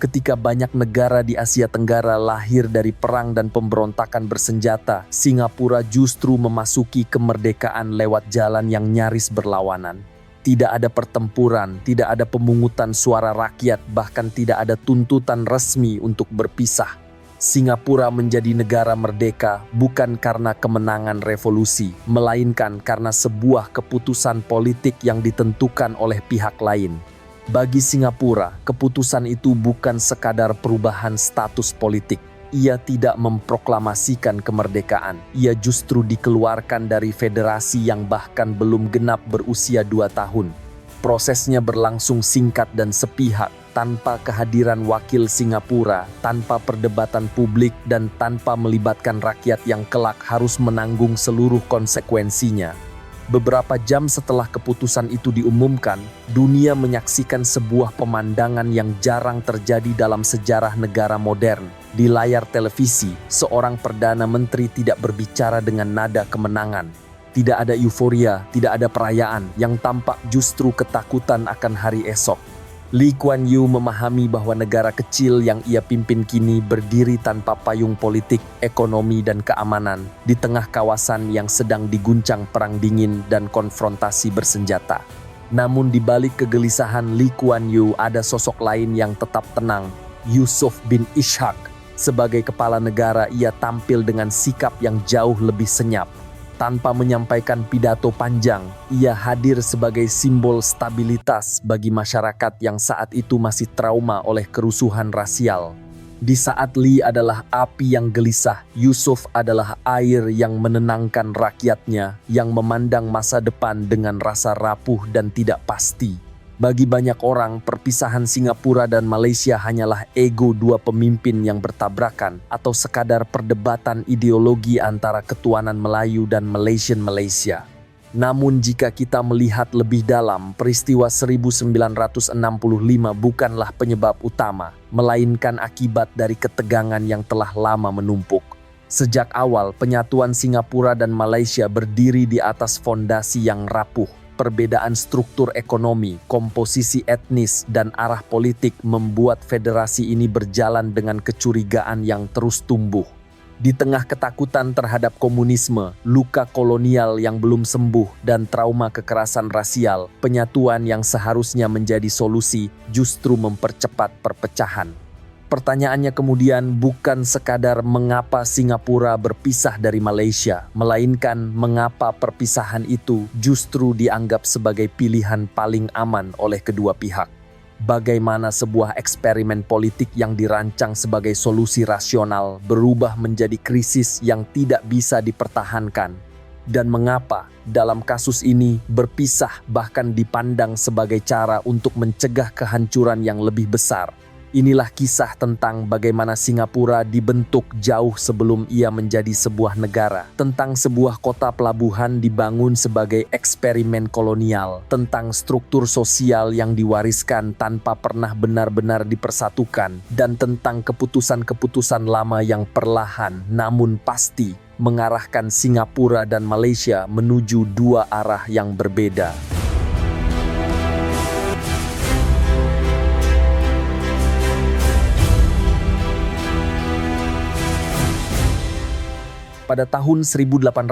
Ketika banyak negara di Asia Tenggara lahir dari perang dan pemberontakan bersenjata, Singapura justru memasuki kemerdekaan lewat jalan yang nyaris berlawanan. Tidak ada pertempuran, tidak ada pemungutan suara rakyat, bahkan tidak ada tuntutan resmi untuk berpisah. Singapura menjadi negara merdeka bukan karena kemenangan revolusi, melainkan karena sebuah keputusan politik yang ditentukan oleh pihak lain. Bagi Singapura, keputusan itu bukan sekadar perubahan status politik. Ia tidak memproklamasikan kemerdekaan. Ia justru dikeluarkan dari federasi yang bahkan belum genap berusia 2 tahun. Prosesnya berlangsung singkat dan sepihak, tanpa kehadiran wakil Singapura, tanpa perdebatan publik, dan tanpa melibatkan rakyat yang kelak harus menanggung seluruh konsekuensinya. Beberapa jam setelah keputusan itu diumumkan, dunia menyaksikan sebuah pemandangan yang jarang terjadi dalam sejarah negara modern. Di layar televisi, seorang perdana menteri tidak berbicara dengan nada kemenangan. Tidak ada euforia, tidak ada perayaan, yang tampak justru ketakutan akan hari esok. Lee Kuan Yew memahami bahwa negara kecil yang ia pimpin kini berdiri tanpa payung politik, ekonomi, dan keamanan di tengah kawasan yang sedang diguncang perang dingin dan konfrontasi bersenjata. Namun di balik kegelisahan Lee Kuan Yew ada sosok lain yang tetap tenang, Yusof bin Ishak. Sebagai kepala negara, ia tampil dengan sikap yang jauh lebih senyap. Tanpa menyampaikan pidato panjang, ia hadir sebagai simbol stabilitas bagi masyarakat yang saat itu masih trauma oleh kerusuhan rasial. Di saat Lee adalah api yang gelisah, Yusof adalah air yang menenangkan rakyatnya, yang memandang masa depan dengan rasa rapuh dan tidak pasti. Bagi banyak orang, perpisahan Singapura dan Malaysia hanyalah ego dua pemimpin yang bertabrakan atau sekadar perdebatan ideologi antara ketuanan Melayu dan Malaysian Malaysia. Namun jika kita melihat lebih dalam, peristiwa 1965 bukanlah penyebab utama, melainkan akibat dari ketegangan yang telah lama menumpuk. Sejak awal, penyatuan Singapura dan Malaysia berdiri di atas fondasi yang rapuh. Perbedaan struktur ekonomi, komposisi etnis, dan arah politik membuat federasi ini berjalan dengan kecurigaan yang terus tumbuh. Di tengah ketakutan terhadap komunisme, luka kolonial yang belum sembuh, dan trauma kekerasan rasial, penyatuan yang seharusnya menjadi solusi justru mempercepat perpecahan. Pertanyaannya kemudian bukan sekadar mengapa Singapura berpisah dari Malaysia, melainkan mengapa perpisahan itu justru dianggap sebagai pilihan paling aman oleh kedua pihak. Bagaimana sebuah eksperimen politik yang dirancang sebagai solusi rasional berubah menjadi krisis yang tidak bisa dipertahankan. Dan mengapa dalam kasus ini berpisah bahkan dipandang sebagai cara untuk mencegah kehancuran yang lebih besar. Inilah kisah tentang bagaimana Singapura dibentuk jauh sebelum ia menjadi sebuah negara, tentang sebuah kota pelabuhan dibangun sebagai eksperimen kolonial, tentang struktur sosial yang diwariskan tanpa pernah benar-benar dipersatukan, dan tentang keputusan-keputusan lama yang perlahan namun pasti mengarahkan Singapura dan Malaysia menuju dua arah yang berbeda. Pada tahun 1819,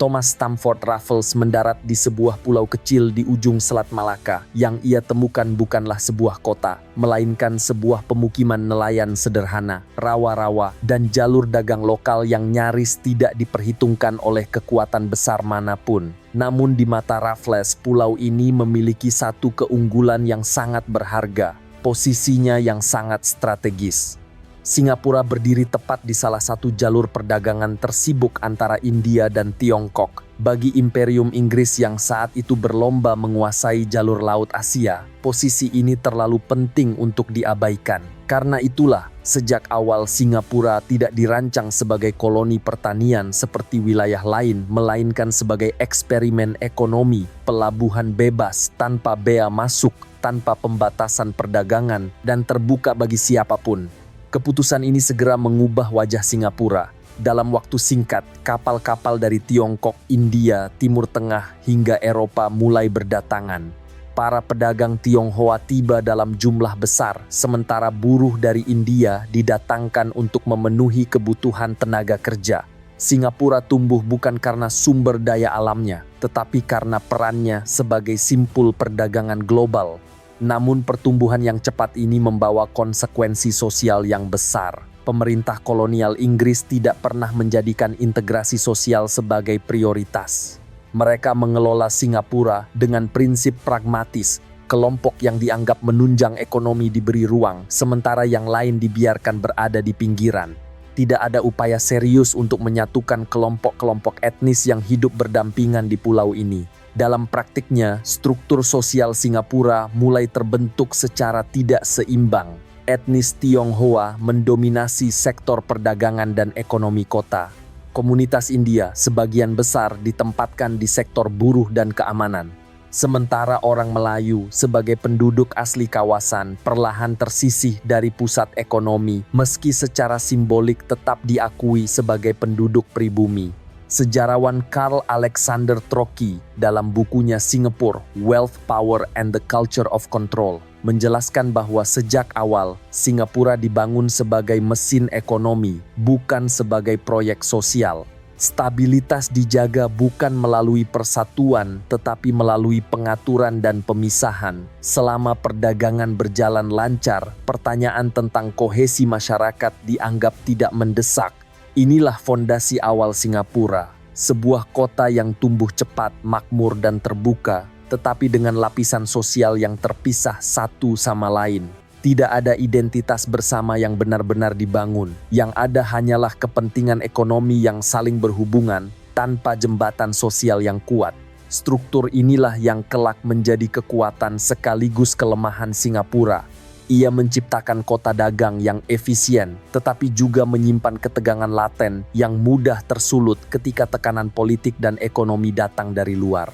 Thomas Stamford Raffles mendarat di sebuah pulau kecil di ujung Selat Malaka. Yang ia temukan bukanlah sebuah kota, melainkan sebuah pemukiman nelayan sederhana, rawa-rawa, dan jalur dagang lokal yang nyaris tidak diperhitungkan oleh kekuatan besar manapun. Namun di mata Raffles, pulau ini memiliki satu keunggulan yang sangat berharga, posisinya yang sangat strategis. Singapura berdiri tepat di salah satu jalur perdagangan tersibuk antara India dan Tiongkok. Bagi Imperium Inggris yang saat itu berlomba menguasai jalur laut Asia, posisi ini terlalu penting untuk diabaikan. Karena itulah, sejak awal Singapura tidak dirancang sebagai koloni pertanian seperti wilayah lain, melainkan sebagai eksperimen ekonomi, pelabuhan bebas tanpa bea masuk, tanpa pembatasan perdagangan, dan terbuka bagi siapapun. Keputusan ini segera mengubah wajah Singapura. Dalam waktu singkat, kapal-kapal dari Tiongkok, India, Timur Tengah, hingga Eropa mulai berdatangan. para pedagang Tionghoa tiba dalam jumlah besar, sementara buruh dari India didatangkan untuk memenuhi kebutuhan tenaga kerja. Singapura tumbuh bukan karena sumber daya alamnya, tetapi karena perannya sebagai simpul perdagangan global. Namun pertumbuhan yang cepat ini membawa konsekuensi sosial yang besar. Pemerintah kolonial Inggris tidak pernah menjadikan integrasi sosial sebagai prioritas. Mereka mengelola Singapura dengan prinsip pragmatis. Kelompok yang dianggap menunjang ekonomi diberi ruang, sementara yang lain dibiarkan berada di pinggiran. Tidak ada upaya serius untuk menyatukan kelompok-kelompok etnis yang hidup berdampingan di pulau ini. Dalam praktiknya, struktur sosial Singapura mulai terbentuk secara tidak seimbang. Etnis Tionghoa mendominasi sektor perdagangan dan ekonomi kota. Komunitas India sebagian besar ditempatkan di sektor buruh dan keamanan. Sementara orang Melayu sebagai penduduk asli kawasan perlahan tersisih dari pusat ekonomi meski secara simbolik tetap diakui sebagai penduduk pribumi. Sejarawan Karl Alexander Trocki dalam bukunya Singapore, Wealth, Power, and the Culture of Control menjelaskan bahwa sejak awal Singapura dibangun sebagai mesin ekonomi, bukan sebagai proyek sosial. Stabilitas dijaga bukan melalui persatuan, tetapi melalui pengaturan dan pemisahan. Selama perdagangan berjalan lancar, pertanyaan tentang kohesi masyarakat dianggap tidak mendesak. Inilah fondasi awal Singapura, sebuah kota yang tumbuh cepat, makmur dan terbuka, tetapi dengan lapisan sosial yang terpisah satu sama lain. Tidak ada identitas bersama yang benar-benar dibangun. Yang ada hanyalah kepentingan ekonomi yang saling berhubungan tanpa jembatan sosial yang kuat. Struktur inilah yang kelak menjadi kekuatan sekaligus kelemahan Singapura. Ia menciptakan kota dagang yang efisien, tetapi juga menyimpan ketegangan laten yang mudah tersulut ketika tekanan politik dan ekonomi datang dari luar.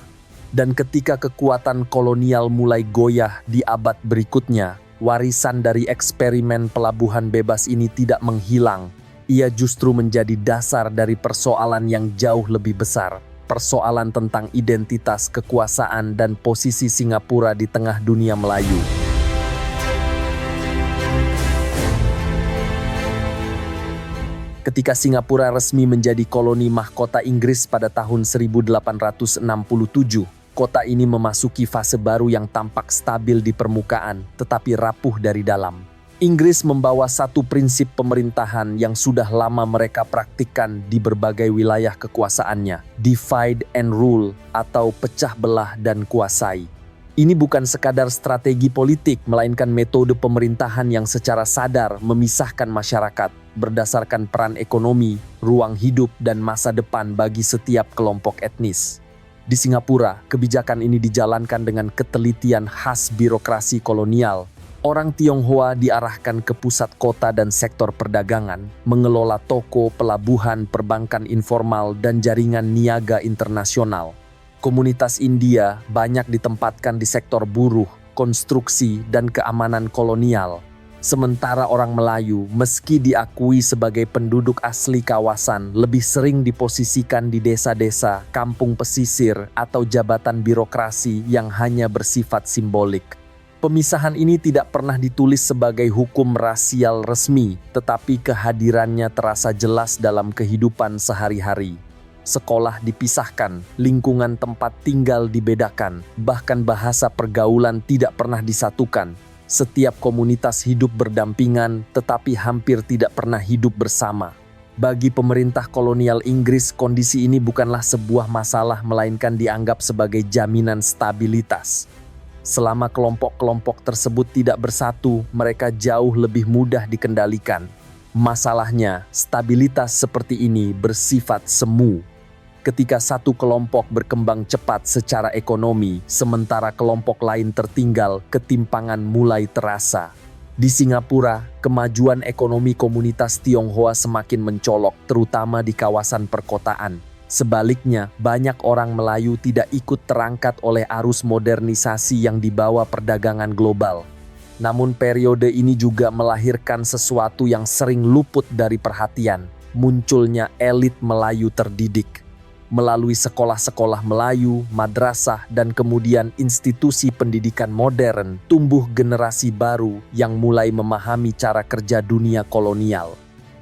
Dan ketika kekuatan kolonial mulai goyah di abad berikutnya, warisan dari eksperimen pelabuhan bebas ini tidak menghilang. Ia justru menjadi dasar dari persoalan yang jauh lebih besar. Persoalan tentang identitas, kekuasaan, dan posisi Singapura di tengah dunia Melayu. Ketika Singapura resmi menjadi koloni mahkota Inggris pada tahun 1867, kota ini memasuki fase baru yang tampak stabil di permukaan, tetapi rapuh dari dalam. Inggris membawa satu prinsip pemerintahan yang sudah lama mereka praktikkan di berbagai wilayah kekuasaannya, divide and rule atau pecah belah dan kuasai. Ini bukan sekadar strategi politik, melainkan metode pemerintahan yang secara sadar memisahkan masyarakat berdasarkan peran ekonomi, ruang hidup, dan masa depan bagi setiap kelompok etnis. Di Singapura, kebijakan ini dijalankan dengan ketelitian khas birokrasi kolonial. Orang Tionghoa diarahkan ke pusat kota dan sektor perdagangan, mengelola toko, pelabuhan, perbankan informal, dan jaringan niaga internasional. Komunitas India banyak ditempatkan di sektor buruh, konstruksi, dan keamanan kolonial. Sementara orang Melayu, meski diakui sebagai penduduk asli kawasan, lebih sering diposisikan di desa-desa, kampung pesisir, atau jabatan birokrasi yang hanya bersifat simbolik. Pemisahan ini tidak pernah ditulis sebagai hukum rasial resmi, tetapi kehadirannya terasa jelas dalam kehidupan sehari-hari. Sekolah dipisahkan, lingkungan tempat tinggal dibedakan, bahkan bahasa pergaulan tidak pernah disatukan. Setiap komunitas hidup berdampingan, tetapi hampir tidak pernah hidup bersama. Bagi pemerintah kolonial Inggris, kondisi ini bukanlah sebuah masalah, melainkan dianggap sebagai jaminan stabilitas. Selama kelompok-kelompok tersebut tidak bersatu, mereka jauh lebih mudah dikendalikan. Masalahnya, stabilitas seperti ini bersifat semu. Ketika satu kelompok berkembang cepat secara ekonomi, sementara kelompok lain tertinggal, ketimpangan mulai terasa. Di Singapura, kemajuan ekonomi komunitas Tionghoa semakin mencolok, terutama di kawasan perkotaan. Sebaliknya, banyak orang Melayu tidak ikut terangkat oleh arus modernisasi yang dibawa perdagangan global. Namun periode ini juga melahirkan sesuatu yang sering luput dari perhatian, munculnya elit Melayu terdidik. Melalui sekolah-sekolah Melayu, madrasah, dan kemudian institusi pendidikan modern, tumbuh generasi baru yang mulai memahami cara kerja dunia kolonial.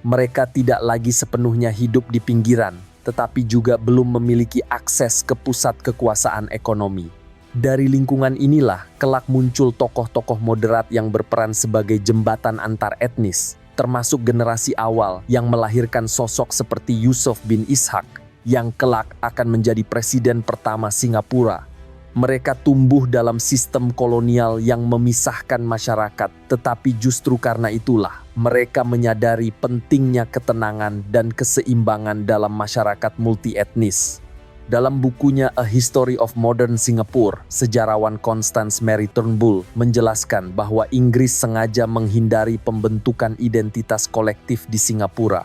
Mereka tidak lagi sepenuhnya hidup di pinggiran, tetapi juga belum memiliki akses ke pusat kekuasaan ekonomi. Dari lingkungan inilah kelak muncul tokoh-tokoh moderat yang berperan sebagai jembatan antar etnis, termasuk generasi awal yang melahirkan sosok seperti Yusof bin Ishak, yang kelak akan menjadi presiden pertama Singapura. Mereka tumbuh dalam sistem kolonial yang memisahkan masyarakat, tetapi justru karena itulah mereka menyadari pentingnya ketenangan dan keseimbangan dalam masyarakat multietnis. Dalam bukunya A History of Modern Singapore, sejarawan Constance Mary Turnbull menjelaskan bahwa Inggris sengaja menghindari pembentukan identitas kolektif di Singapura.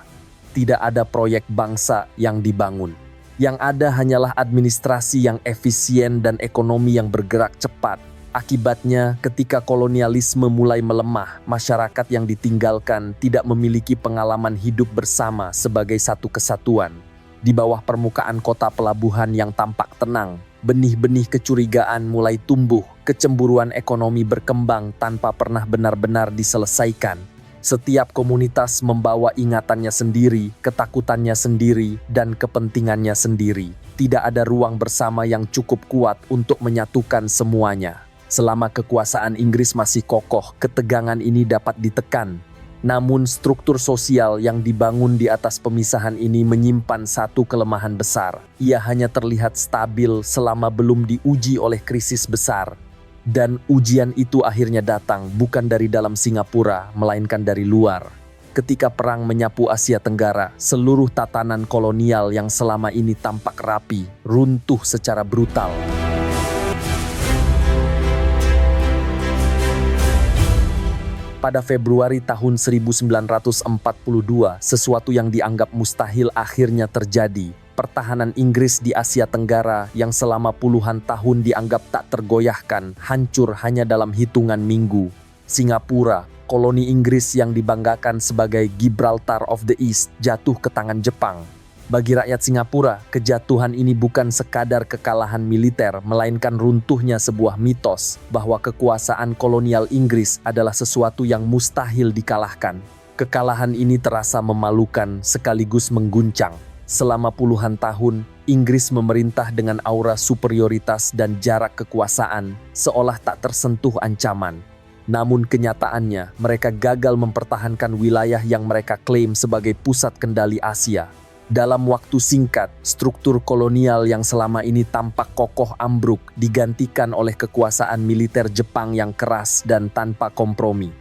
Tidak ada proyek bangsa yang dibangun. Yang ada hanyalah administrasi yang efisien dan ekonomi yang bergerak cepat. Akibatnya, ketika kolonialisme mulai melemah, masyarakat yang ditinggalkan tidak memiliki pengalaman hidup bersama sebagai satu kesatuan. Di bawah permukaan kota pelabuhan yang tampak tenang, benih-benih kecurigaan mulai tumbuh, kecemburuan ekonomi berkembang tanpa pernah benar-benar diselesaikan. Setiap komunitas membawa ingatannya sendiri, ketakutannya sendiri, dan kepentingannya sendiri. Tidak ada ruang bersama yang cukup kuat untuk menyatukan semuanya. Selama kekuasaan Inggris masih kokoh, ketegangan ini dapat ditekan. Namun struktur sosial yang dibangun di atas pemisahan ini menyimpan satu kelemahan besar. Ia hanya terlihat stabil selama belum diuji oleh krisis besar. Dan ujian itu akhirnya datang bukan dari dalam Singapura, melainkan dari luar. Ketika perang menyapu Asia Tenggara, seluruh tatanan kolonial yang selama ini tampak rapi, runtuh secara brutal. Pada Februari tahun 1942, sesuatu yang dianggap mustahil akhirnya terjadi. Pertahanan Inggris di Asia Tenggara yang selama puluhan tahun dianggap tak tergoyahkan, hancur hanya dalam hitungan minggu. Singapura, koloni Inggris yang dibanggakan sebagai Gibraltar of the East, jatuh ke tangan Jepang. Bagi rakyat Singapura, kejatuhan ini bukan sekadar kekalahan militer, melainkan runtuhnya sebuah mitos bahwa kekuasaan kolonial Inggris adalah sesuatu yang mustahil dikalahkan. Kekalahan ini terasa memalukan sekaligus mengguncang. Selama puluhan tahun, Inggris memerintah dengan aura superioritas dan jarak kekuasaan, seolah tak tersentuh ancaman. Namun kenyataannya, mereka gagal mempertahankan wilayah yang mereka klaim sebagai pusat kendali Asia. Dalam waktu singkat, struktur kolonial yang selama ini tampak kokoh ambruk digantikan oleh kekuasaan militer Jepang yang keras dan tanpa kompromi.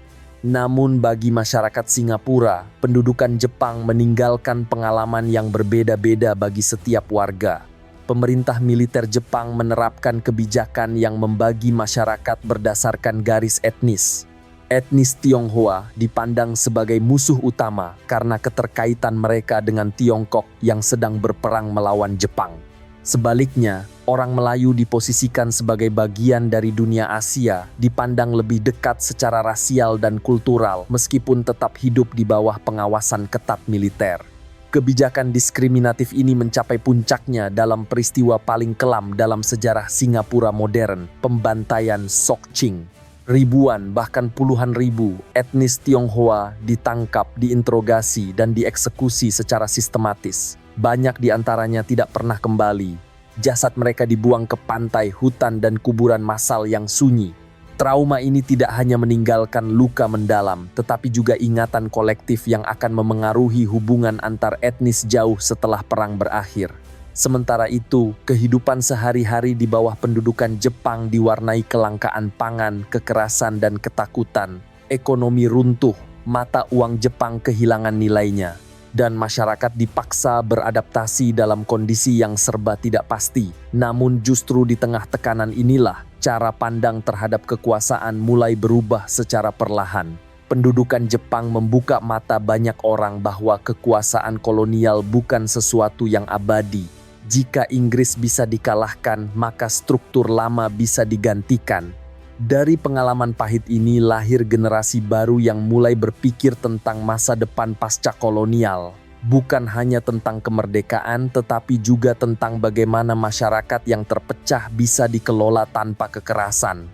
Namun bagi masyarakat Singapura, pendudukan Jepang meninggalkan pengalaman yang berbeda-beda bagi setiap warga. Pemerintah militer Jepang menerapkan kebijakan yang membagi masyarakat berdasarkan garis etnis. Etnis Tionghoa dipandang sebagai musuh utama karena keterkaitan mereka dengan Tiongkok yang sedang berperang melawan Jepang. Sebaliknya, orang Melayu diposisikan sebagai bagian dari dunia Asia, dipandang lebih dekat secara rasial dan kultural meskipun tetap hidup di bawah pengawasan ketat militer. Kebijakan diskriminatif ini mencapai puncaknya dalam peristiwa paling kelam dalam sejarah Singapura modern, pembantaian Sok Ching. Ribuan, bahkan puluhan ribu etnis Tionghoa ditangkap, diinterogasi, dan dieksekusi secara sistematis. Banyak di antaranya tidak pernah kembali. Jasad mereka dibuang ke pantai, hutan, dan kuburan massal yang sunyi. Trauma ini tidak hanya meninggalkan luka mendalam, tetapi juga ingatan kolektif yang akan memengaruhi hubungan antar etnis jauh setelah perang berakhir. Sementara itu, kehidupan sehari-hari di bawah pendudukan Jepang diwarnai kelangkaan pangan, kekerasan, dan ketakutan. Ekonomi runtuh, mata uang Jepang kehilangan nilainya, dan masyarakat dipaksa beradaptasi dalam kondisi yang serba tidak pasti. Namun justru di tengah tekanan inilah, cara pandang terhadap kekuasaan mulai berubah secara perlahan. Pendudukan Jepang membuka mata banyak orang bahwa kekuasaan kolonial bukan sesuatu yang abadi. Jika Inggris bisa dikalahkan, maka struktur lama bisa digantikan. Dari pengalaman pahit ini lahir generasi baru yang mulai berpikir tentang masa depan pasca kolonial. Bukan hanya tentang kemerdekaan, tetapi juga tentang bagaimana masyarakat yang terpecah bisa dikelola tanpa kekerasan.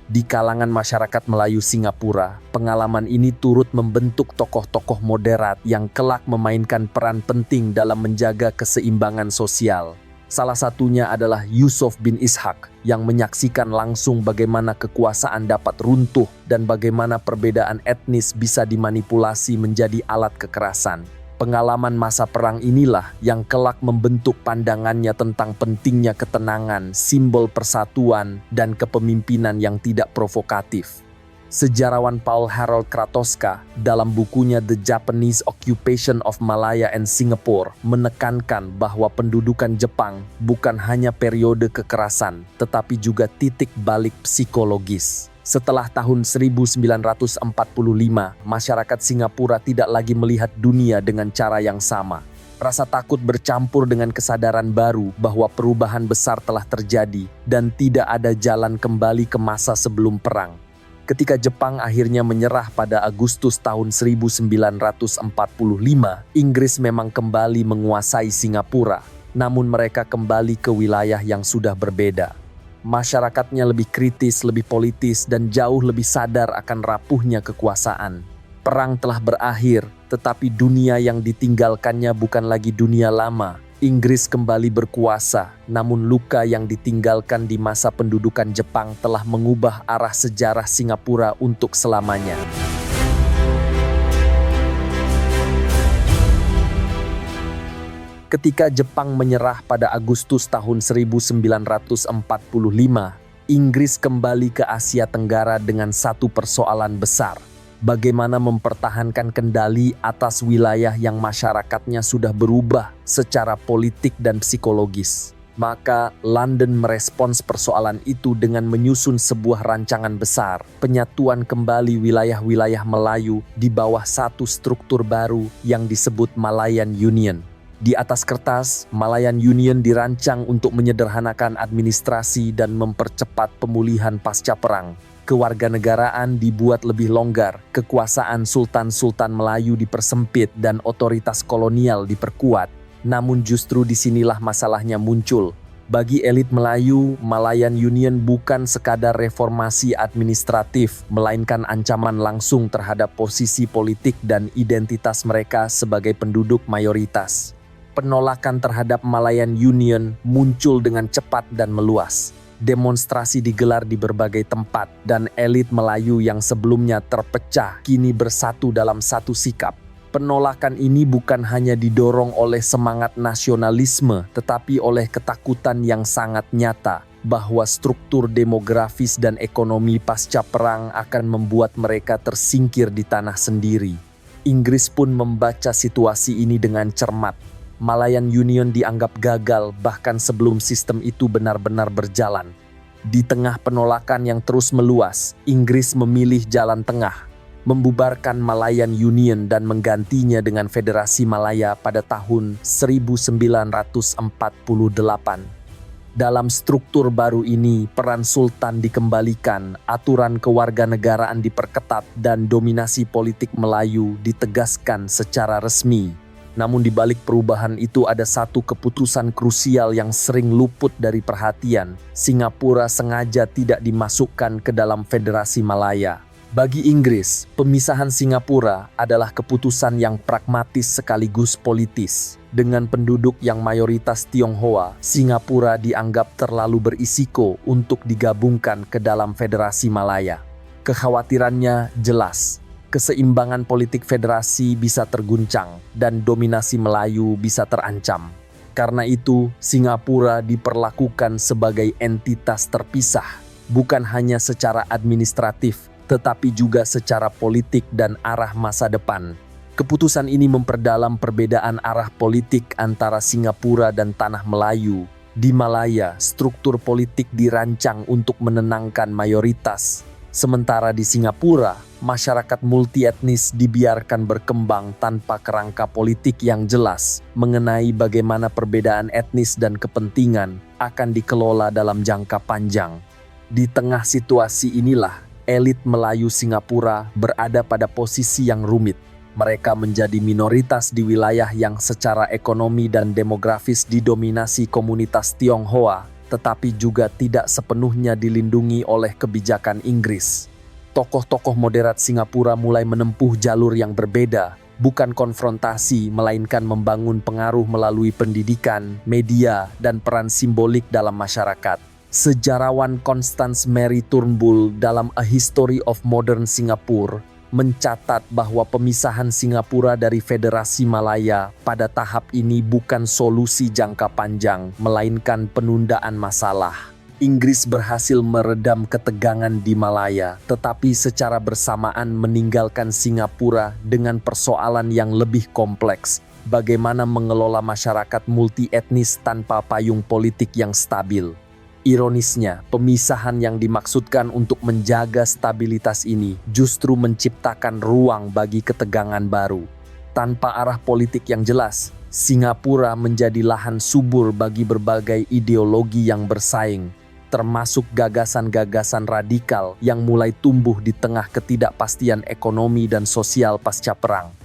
Di kalangan masyarakat Melayu Singapura, pengalaman ini turut membentuk tokoh-tokoh moderat yang kelak memainkan peran penting dalam menjaga keseimbangan sosial. Salah satunya adalah Yusof bin Ishak yang menyaksikan langsung bagaimana kekuasaan dapat runtuh dan bagaimana perbedaan etnis bisa dimanipulasi menjadi alat kekerasan. Pengalaman masa perang inilah yang kelak membentuk pandangannya tentang pentingnya ketenangan, simbol persatuan, dan kepemimpinan yang tidak provokatif. Sejarawan Paul Harold Kratoska dalam bukunya The Japanese Occupation of Malaya and Singapore menekankan bahwa pendudukan Jepang bukan hanya periode kekerasan, tetapi juga titik balik psikologis. Setelah tahun 1945, masyarakat Singapura tidak lagi melihat dunia dengan cara yang sama. Rasa takut bercampur dengan kesadaran baru bahwa perubahan besar telah terjadi dan tidak ada jalan kembali ke masa sebelum perang. Ketika Jepang akhirnya menyerah pada Agustus tahun 1945, Inggris memang kembali menguasai Singapura, namun mereka kembali ke wilayah yang sudah berbeda. Masyarakatnya lebih kritis, lebih politis, dan jauh lebih sadar akan rapuhnya kekuasaan. Perang telah berakhir, tetapi dunia yang ditinggalkannya bukan lagi dunia lama. Inggris kembali berkuasa, namun luka yang ditinggalkan di masa pendudukan Jepang telah mengubah arah sejarah Singapura untuk selamanya. Ketika Jepang menyerah pada Agustus tahun 1945, Inggris kembali ke Asia Tenggara dengan satu persoalan besar. Bagaimana mempertahankan kendali atas wilayah yang masyarakatnya sudah berubah secara politik dan psikologis. Maka London merespons persoalan itu dengan menyusun sebuah rancangan besar, penyatuan kembali wilayah-wilayah Melayu di bawah satu struktur baru yang disebut Malayan Union. Di atas kertas, Malayan Union dirancang untuk menyederhanakan administrasi dan mempercepat pemulihan pasca perang. Kewarganegaraan dibuat lebih longgar, kekuasaan sultan-sultan Melayu dipersempit dan otoritas kolonial diperkuat. Namun justru disinilah masalahnya muncul. Bagi elit Melayu, Malayan Union bukan sekadar reformasi administratif, melainkan ancaman langsung terhadap posisi politik dan identitas mereka sebagai penduduk mayoritas. Penolakan terhadap Malayan Union muncul dengan cepat dan meluas. Demonstrasi digelar di berbagai tempat dan elit Melayu yang sebelumnya terpecah kini bersatu dalam satu sikap. Penolakan ini bukan hanya didorong oleh semangat nasionalisme, tetapi oleh ketakutan yang sangat nyata bahwa struktur demografis dan ekonomi pasca perang akan membuat mereka tersingkir di tanah sendiri. Inggris pun membaca situasi ini dengan cermat. Malayan Union dianggap gagal bahkan sebelum sistem itu benar-benar berjalan. Di tengah penolakan yang terus meluas, Inggris memilih jalan tengah, membubarkan Malayan Union dan menggantinya dengan Federasi Malaya pada tahun 1948. Dalam struktur baru ini, peran sultan dikembalikan, aturan kewarganegaraan diperketat, dan dominasi politik Melayu ditegaskan secara resmi. Namun di balik perubahan itu ada satu keputusan krusial yang sering luput dari perhatian. Singapura sengaja tidak dimasukkan ke dalam Federasi Malaya. Bagi Inggris, pemisahan Singapura adalah keputusan yang pragmatis sekaligus politis. Dengan penduduk yang mayoritas Tionghoa, Singapura dianggap terlalu berisiko untuk digabungkan ke dalam Federasi Malaya. Kekhawatirannya jelas. Keseimbangan politik federasi bisa terguncang dan dominasi Melayu bisa terancam. Karena itu, Singapura diperlakukan sebagai entitas terpisah, bukan hanya secara administratif, tetapi juga secara politik dan arah masa depan. Keputusan ini memperdalam perbedaan arah politik antara Singapura dan Tanah Melayu. Di Malaya, struktur politik dirancang untuk menenangkan mayoritas. Sementara di Singapura, masyarakat multietnis dibiarkan berkembang tanpa kerangka politik yang jelas mengenai bagaimana perbedaan etnis dan kepentingan akan dikelola dalam jangka panjang. Di tengah situasi inilah, elit Melayu Singapura berada pada posisi yang rumit. Mereka menjadi minoritas di wilayah yang secara ekonomi dan demografis didominasi komunitas Tionghoa, tetapi juga tidak sepenuhnya dilindungi oleh kebijakan Inggris. Tokoh-tokoh moderat Singapura mulai menempuh jalur yang berbeda, bukan konfrontasi, melainkan membangun pengaruh melalui pendidikan, media, dan peran simbolik dalam masyarakat. Sejarawan Constance Mary Turnbull dalam A History of Modern Singapore mencatat bahwa pemisahan Singapura dari Federasi Malaya pada tahap ini bukan solusi jangka panjang, melainkan penundaan masalah. Inggris berhasil meredam ketegangan di Malaya, tetapi secara bersamaan meninggalkan Singapura dengan persoalan yang lebih kompleks. Bagaimana mengelola masyarakat multi-etnis tanpa payung politik yang stabil. Ironisnya, pemisahan yang dimaksudkan untuk menjaga stabilitas ini justru menciptakan ruang bagi ketegangan baru. Tanpa arah politik yang jelas, Singapura menjadi lahan subur bagi berbagai ideologi yang bersaing, termasuk gagasan-gagasan radikal yang mulai tumbuh di tengah ketidakpastian ekonomi dan sosial pasca perang.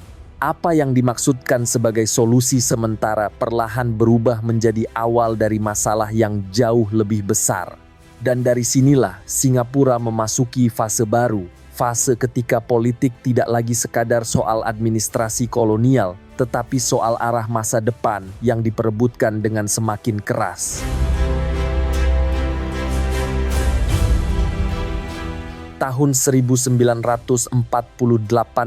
Apa yang dimaksudkan sebagai solusi sementara perlahan berubah menjadi awal dari masalah yang jauh lebih besar. Dan dari sinilah Singapura memasuki fase baru, fase ketika politik tidak lagi sekadar soal administrasi kolonial, tetapi soal arah masa depan yang diperebutkan dengan semakin keras. Tahun 1948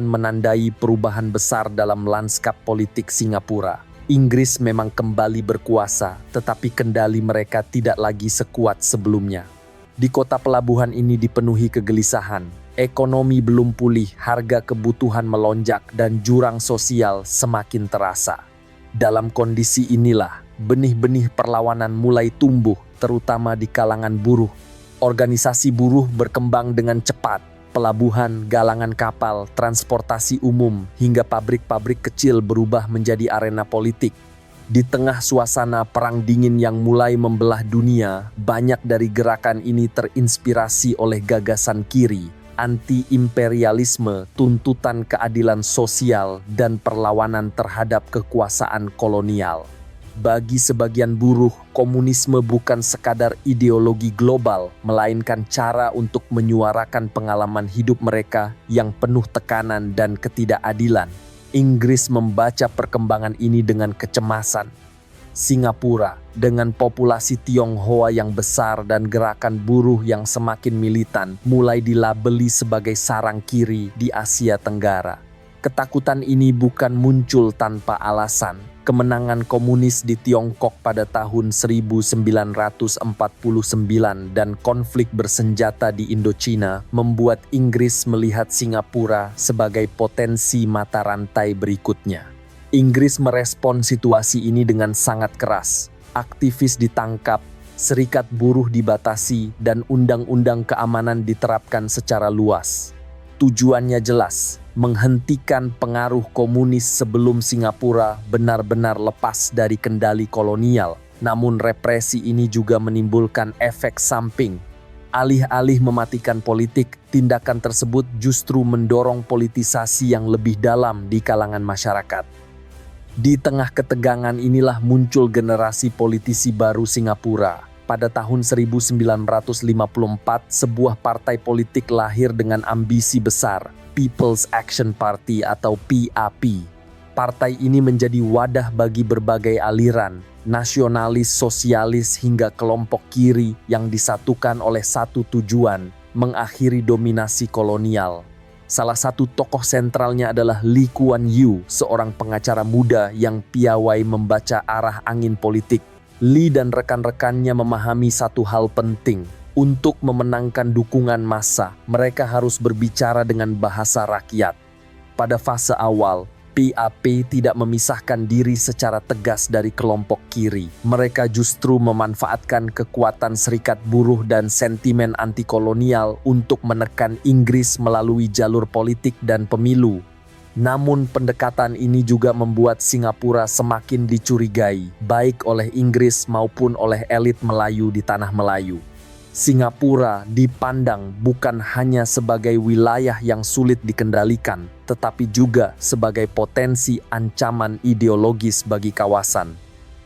menandai perubahan besar dalam lanskap politik Singapura. Inggris memang kembali berkuasa, tetapi kendali mereka tidak lagi sekuat sebelumnya. Di kota pelabuhan ini dipenuhi kegelisahan. Ekonomi belum pulih, harga kebutuhan melonjak, dan jurang sosial semakin terasa. Dalam kondisi inilah, benih-benih perlawanan mulai tumbuh, terutama di kalangan buruh. Organisasi buruh berkembang dengan cepat. Pelabuhan, galangan kapal, transportasi umum, hingga pabrik-pabrik kecil berubah menjadi arena politik. Di tengah suasana perang dingin yang mulai membelah dunia, banyak dari gerakan ini terinspirasi oleh gagasan kiri, anti-imperialisme, tuntutan keadilan sosial, dan perlawanan terhadap kekuasaan kolonial. Bagi sebagian buruh, komunisme bukan sekadar ideologi global, melainkan cara untuk menyuarakan pengalaman hidup mereka yang penuh tekanan dan ketidakadilan. Inggris membaca perkembangan ini dengan kecemasan. Singapura, dengan populasi Tionghoa yang besar dan gerakan buruh yang semakin militan, mulai dilabeli sebagai sarang kiri di Asia Tenggara. Ketakutan ini bukan muncul tanpa alasan. Kemenangan komunis di Tiongkok pada tahun 1949 dan konflik bersenjata di Indochina membuat Inggris melihat Singapura sebagai potensi mata rantai berikutnya. Inggris merespon situasi ini dengan sangat keras. Aktivis ditangkap, serikat buruh dibatasi, dan undang-undang keamanan diterapkan secara luas. Tujuannya jelas, menghentikan pengaruh komunis sebelum Singapura benar-benar lepas dari kendali kolonial. Namun represi ini juga menimbulkan efek samping. Alih-alih mematikan politik, tindakan tersebut justru mendorong politisasi yang lebih dalam di kalangan masyarakat. Di tengah ketegangan inilah muncul generasi politisi baru Singapura. Pada tahun 1954, sebuah partai politik lahir dengan ambisi besar, People's Action Party atau PAP. Partai ini menjadi wadah bagi berbagai aliran, nasionalis, sosialis, hingga kelompok kiri yang disatukan oleh satu tujuan, mengakhiri dominasi kolonial. Salah satu tokoh sentralnya adalah Lee Kuan Yew, seorang pengacara muda yang piawai membaca arah angin politik. Lee dan rekan-rekannya memahami satu hal penting. Untuk memenangkan dukungan massa, mereka harus berbicara dengan bahasa rakyat. Pada fase awal, PAP tidak memisahkan diri secara tegas dari kelompok kiri. Mereka justru memanfaatkan kekuatan serikat buruh dan sentimen antikolonial untuk menekan Inggris melalui jalur politik dan pemilu. Namun pendekatan ini juga membuat Singapura semakin dicurigai, baik oleh Inggris maupun oleh elit Melayu di tanah Melayu. Singapura dipandang bukan hanya sebagai wilayah yang sulit dikendalikan, tetapi juga sebagai potensi ancaman ideologis bagi kawasan.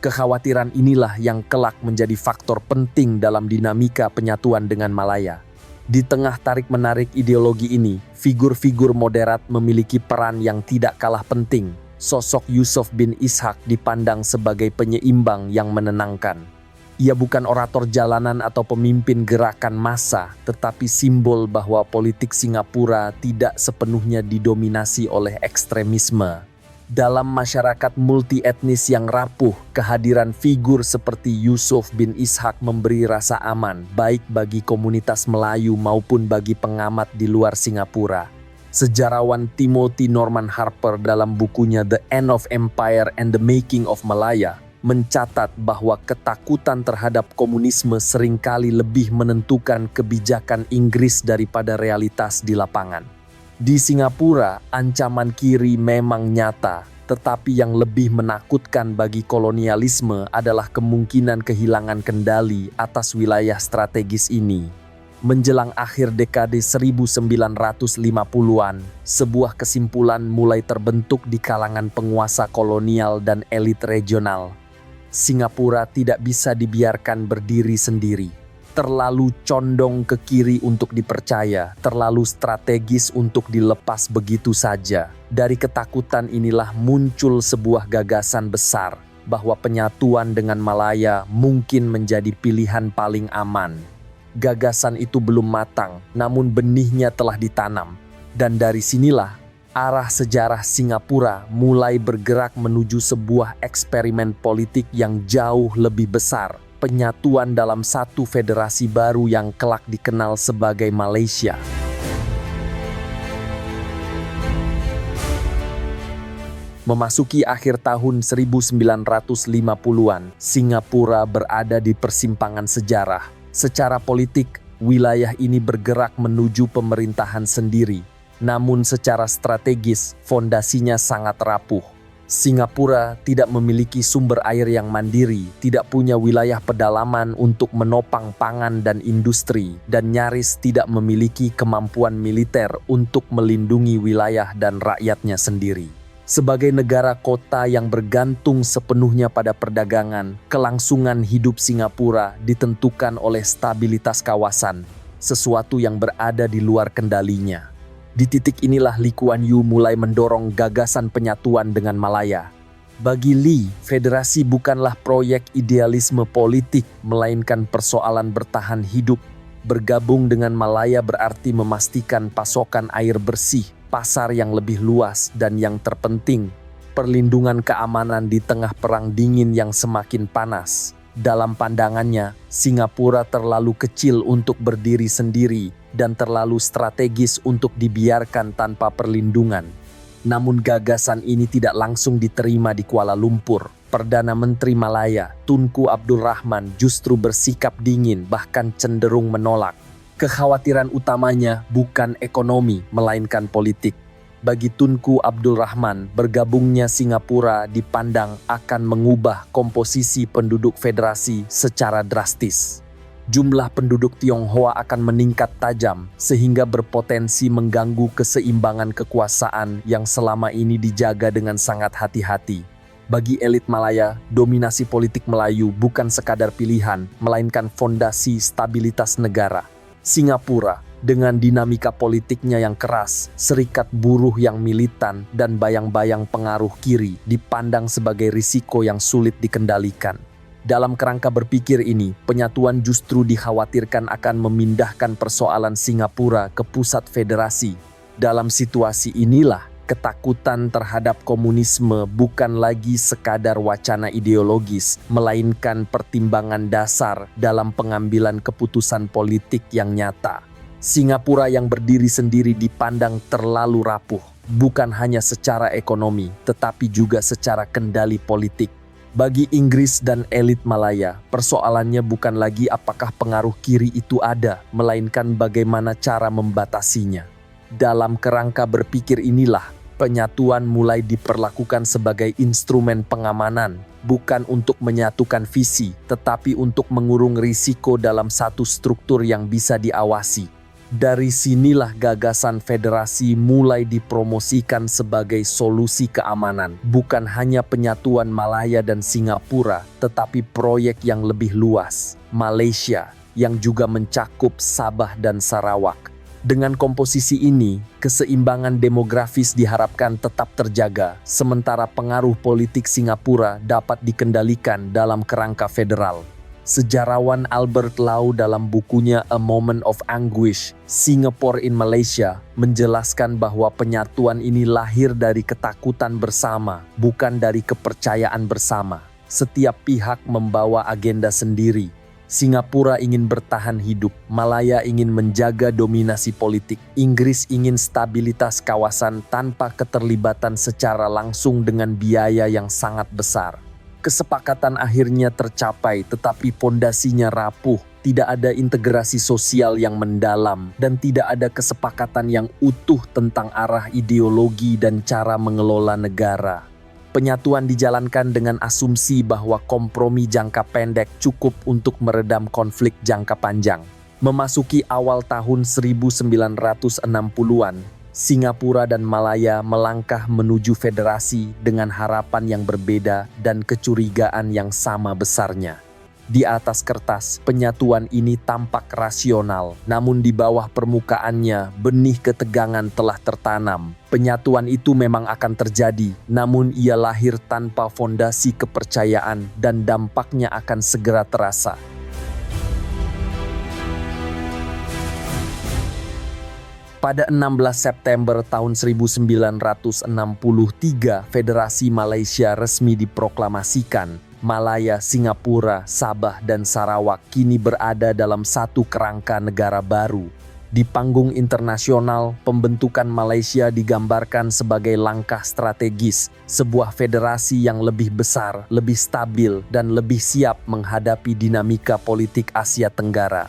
Kekhawatiran inilah yang kelak menjadi faktor penting dalam dinamika penyatuan dengan Malaya. Di tengah tarik-menarik ideologi ini, figur-figur moderat memiliki peran yang tidak kalah penting. Sosok Yusof bin Ishak dipandang sebagai penyeimbang yang menenangkan. Ia bukan orator jalanan atau pemimpin gerakan massa, tetapi simbol bahwa politik Singapura tidak sepenuhnya didominasi oleh ekstremisme. Dalam masyarakat multi-etnis yang rapuh, kehadiran figur seperti Yusof bin Ishak memberi rasa aman, baik bagi komunitas Melayu maupun bagi pengamat di luar Singapura. Sejarawan Timothy Norman Harper dalam bukunya The End of Empire and the Making of Malaya mencatat bahwa ketakutan terhadap komunisme seringkali lebih menentukan kebijakan Inggris daripada realitas di lapangan. Di Singapura, ancaman kiri memang nyata, tetapi yang lebih menakutkan bagi kolonialisme adalah kemungkinan kehilangan kendali atas wilayah strategis ini. Menjelang akhir dekade 1950-an, sebuah kesimpulan mulai terbentuk di kalangan penguasa kolonial dan elit regional. Singapura tidak bisa dibiarkan berdiri sendiri. Terlalu condong ke kiri untuk dipercaya, terlalu strategis untuk dilepas begitu saja. Dari ketakutan inilah muncul sebuah gagasan besar bahwa penyatuan dengan Malaya mungkin menjadi pilihan paling aman. Gagasan itu belum matang, namun benihnya telah ditanam. Dan dari sinilah arah sejarah Singapura mulai bergerak menuju sebuah eksperimen politik yang jauh lebih besar, penyatuan dalam satu federasi baru yang kelak dikenal sebagai Malaysia. Memasuki akhir tahun 1950-an, Singapura berada di persimpangan sejarah. Secara politik, wilayah ini bergerak menuju pemerintahan sendiri. Namun secara strategis, fondasinya sangat rapuh. Singapura tidak memiliki sumber air yang mandiri, tidak punya wilayah pedalaman untuk menopang pangan dan industri, dan nyaris tidak memiliki kemampuan militer untuk melindungi wilayah dan rakyatnya sendiri. Sebagai negara kota yang bergantung sepenuhnya pada perdagangan, kelangsungan hidup Singapura ditentukan oleh stabilitas kawasan, sesuatu yang berada di luar kendalinya. Di titik inilah Lee Kuan Yew mulai mendorong gagasan penyatuan dengan Malaya. Bagi Lee, federasi bukanlah proyek idealisme politik, melainkan persoalan bertahan hidup. Bergabung dengan Malaya berarti memastikan pasokan air bersih, pasar yang lebih luas, dan yang terpenting, perlindungan keamanan di tengah perang dingin yang semakin panas. Dalam pandangannya, Singapura terlalu kecil untuk berdiri sendiri dan terlalu strategis untuk dibiarkan tanpa perlindungan. Namun gagasan ini tidak langsung diterima di Kuala Lumpur. Perdana Menteri Malaya, Tunku Abdul Rahman, justru bersikap dingin, bahkan cenderung menolak. Kekhawatiran utamanya bukan ekonomi, melainkan politik. Bagi Tunku Abdul Rahman, bergabungnya Singapura dipandang akan mengubah komposisi penduduk federasi secara drastis. Jumlah penduduk Tionghoa akan meningkat tajam sehingga berpotensi mengganggu keseimbangan kekuasaan yang selama ini dijaga dengan sangat hati-hati. Bagi elit Malaya, dominasi politik Melayu bukan sekadar pilihan, melainkan fondasi stabilitas negara. Singapura, dengan dinamika politiknya yang keras, serikat buruh yang militan, dan bayang-bayang pengaruh kiri dipandang sebagai risiko yang sulit dikendalikan. Dalam kerangka berpikir ini, penyatuan justru dikhawatirkan akan memindahkan persoalan Singapura ke pusat federasi. Dalam situasi inilah, ketakutan terhadap komunisme bukan lagi sekadar wacana ideologis, melainkan pertimbangan dasar dalam pengambilan keputusan politik yang nyata. Singapura yang berdiri sendiri dipandang terlalu rapuh, bukan hanya secara ekonomi, tetapi juga secara kendali politik. Bagi Inggris dan elit Malaya, persoalannya bukan lagi apakah pengaruh kiri itu ada, melainkan bagaimana cara membatasinya. Dalam kerangka berpikir inilah, Penyatuan mulai diperlakukan sebagai instrumen pengamanan, bukan untuk menyatukan visi, tetapi untuk mengurung risiko dalam satu struktur yang bisa diawasi. Dari sinilah gagasan federasi mulai dipromosikan sebagai solusi keamanan, bukan hanya penyatuan Malaya dan Singapura, tetapi proyek yang lebih luas, Malaysia, yang juga mencakup Sabah dan Sarawak. Dengan komposisi ini, keseimbangan demografis diharapkan tetap terjaga, sementara pengaruh politik Singapura dapat dikendalikan dalam kerangka federal. Sejarawan Albert Lau dalam bukunya A Moment of Anguish, Singapore in Malaysia, menjelaskan bahwa penyatuan ini lahir dari ketakutan bersama, bukan dari kepercayaan bersama. Setiap pihak membawa agenda sendiri. Singapura ingin bertahan hidup, Malaya ingin menjaga dominasi politik, Inggris ingin stabilitas kawasan tanpa keterlibatan secara langsung dengan biaya yang sangat besar. Kesepakatan akhirnya tercapai, tetapi pondasinya rapuh, tidak ada integrasi sosial yang mendalam, dan tidak ada kesepakatan yang utuh tentang arah ideologi dan cara mengelola negara. Penyatuan dijalankan dengan asumsi bahwa kompromi jangka pendek cukup untuk meredam konflik jangka panjang. Memasuki awal tahun 1960-an, Singapura dan Malaya melangkah menuju federasi dengan harapan yang berbeda dan kecurigaan yang sama besarnya. Di atas kertas, penyatuan ini tampak rasional, namun di bawah permukaannya benih ketegangan telah tertanam. Penyatuan itu memang akan terjadi, namun ia lahir tanpa fondasi kepercayaan dan dampaknya akan segera terasa. Pada 16 September tahun 1963, Federasi Malaysia resmi diproklamasikan. Malaya, Singapura, Sabah, dan Sarawak kini berada dalam satu kerangka negara baru. Di panggung internasional, pembentukan Malaysia digambarkan sebagai langkah strategis, sebuah federasi yang lebih besar, lebih stabil, dan lebih siap menghadapi dinamika politik Asia Tenggara.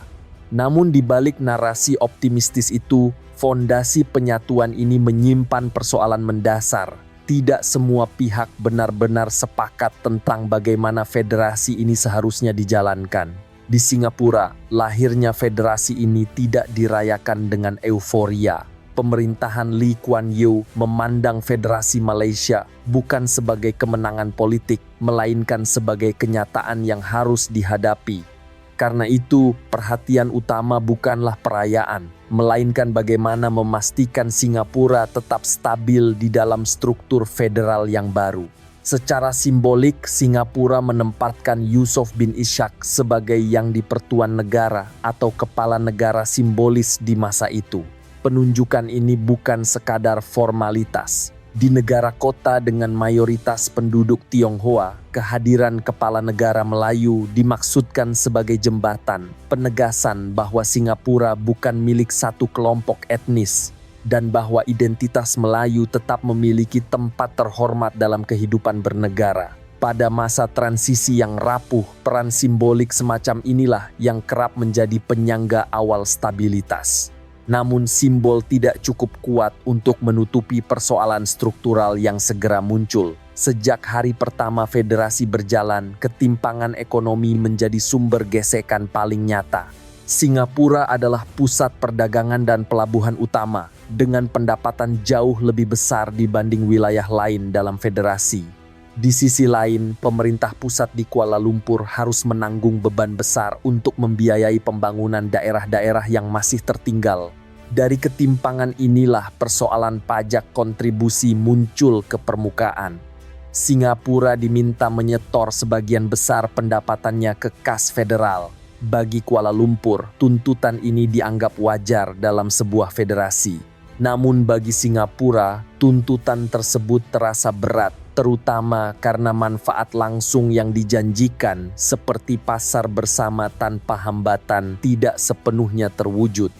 Namun di balik narasi optimistis itu, fondasi penyatuan ini menyimpan persoalan mendasar. Tidak semua pihak benar-benar sepakat tentang bagaimana federasi ini seharusnya dijalankan. Di Singapura, lahirnya federasi ini tidak dirayakan dengan euforia. Pemerintahan Lee Kuan Yew memandang federasi Malaysia bukan sebagai kemenangan politik, melainkan sebagai kenyataan yang harus dihadapi. Karena itu, perhatian utama bukanlah perayaan, melainkan bagaimana memastikan Singapura tetap stabil di dalam struktur federal yang baru. Secara simbolik, Singapura menempatkan Yusof bin Ishak sebagai yang di-Pertuan Negara atau kepala negara simbolis di masa itu. Penunjukan ini bukan sekadar formalitas. Di negara kota dengan mayoritas penduduk Tionghoa, kehadiran kepala negara Melayu dimaksudkan sebagai jembatan, penegasan bahwa Singapura bukan milik satu kelompok etnis, dan bahwa identitas Melayu tetap memiliki tempat terhormat dalam kehidupan bernegara. Pada masa transisi yang rapuh, peran simbolik semacam inilah yang kerap menjadi penyangga awal stabilitas. Namun simbol tidak cukup kuat untuk menutupi persoalan struktural yang segera muncul. Sejak hari pertama federasi berjalan, ketimpangan ekonomi menjadi sumber gesekan paling nyata. Singapura adalah pusat perdagangan dan pelabuhan utama, dengan pendapatan jauh lebih besar dibanding wilayah lain dalam federasi. Di sisi lain, pemerintah pusat di Kuala Lumpur harus menanggung beban besar untuk membiayai pembangunan daerah-daerah yang masih tertinggal. Dari ketimpangan inilah persoalan pajak kontribusi muncul ke permukaan. Singapura diminta menyetor sebagian besar pendapatannya ke kas federal. Bagi Kuala Lumpur, tuntutan ini dianggap wajar dalam sebuah federasi. Namun bagi Singapura, tuntutan tersebut terasa berat, terutama karena manfaat langsung yang dijanjikan seperti pasar bersama tanpa hambatan tidak sepenuhnya terwujud.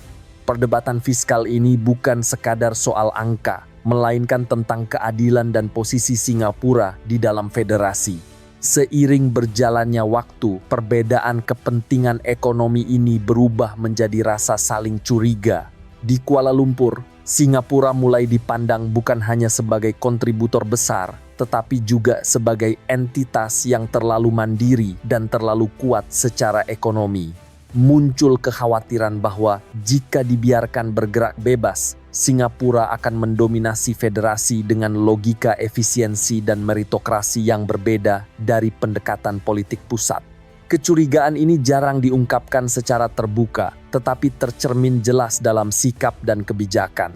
Perdebatan fiskal ini bukan sekadar soal angka, melainkan tentang keadilan dan posisi Singapura di dalam federasi. Seiring berjalannya waktu, perbedaan kepentingan ekonomi ini berubah menjadi rasa saling curiga. Di Kuala Lumpur, Singapura mulai dipandang bukan hanya sebagai kontributor besar, tetapi juga sebagai entitas yang terlalu mandiri dan terlalu kuat secara ekonomi. Muncul kekhawatiran bahwa jika dibiarkan bergerak bebas, Singapura akan mendominasi federasi dengan logika efisiensi dan meritokrasi yang berbeda dari pendekatan politik pusat. Kecurigaan ini jarang diungkapkan secara terbuka, tetapi tercermin jelas dalam sikap dan kebijakan.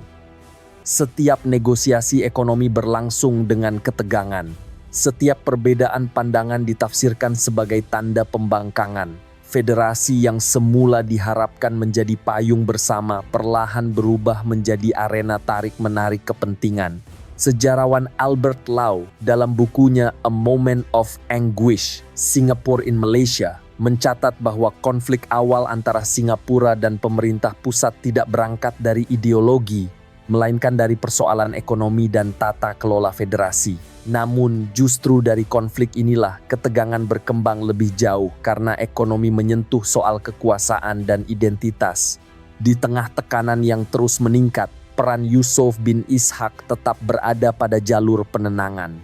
Setiap negosiasi ekonomi berlangsung dengan ketegangan. Setiap perbedaan pandangan ditafsirkan sebagai tanda pembangkangan. Federasi yang semula diharapkan menjadi payung bersama perlahan berubah menjadi arena tarik-menarik kepentingan. Sejarawan Albert Lau dalam bukunya A Moment of Anguish, Singapore in Malaysia, mencatat bahwa konflik awal antara Singapura dan pemerintah pusat tidak berangkat dari ideologi, melainkan dari persoalan ekonomi dan tata kelola federasi. Namun justru dari konflik inilah ketegangan berkembang lebih jauh karena ekonomi menyentuh soal kekuasaan dan identitas. Di tengah tekanan yang terus meningkat, peran Yusof bin Ishak tetap berada pada jalur penenangan.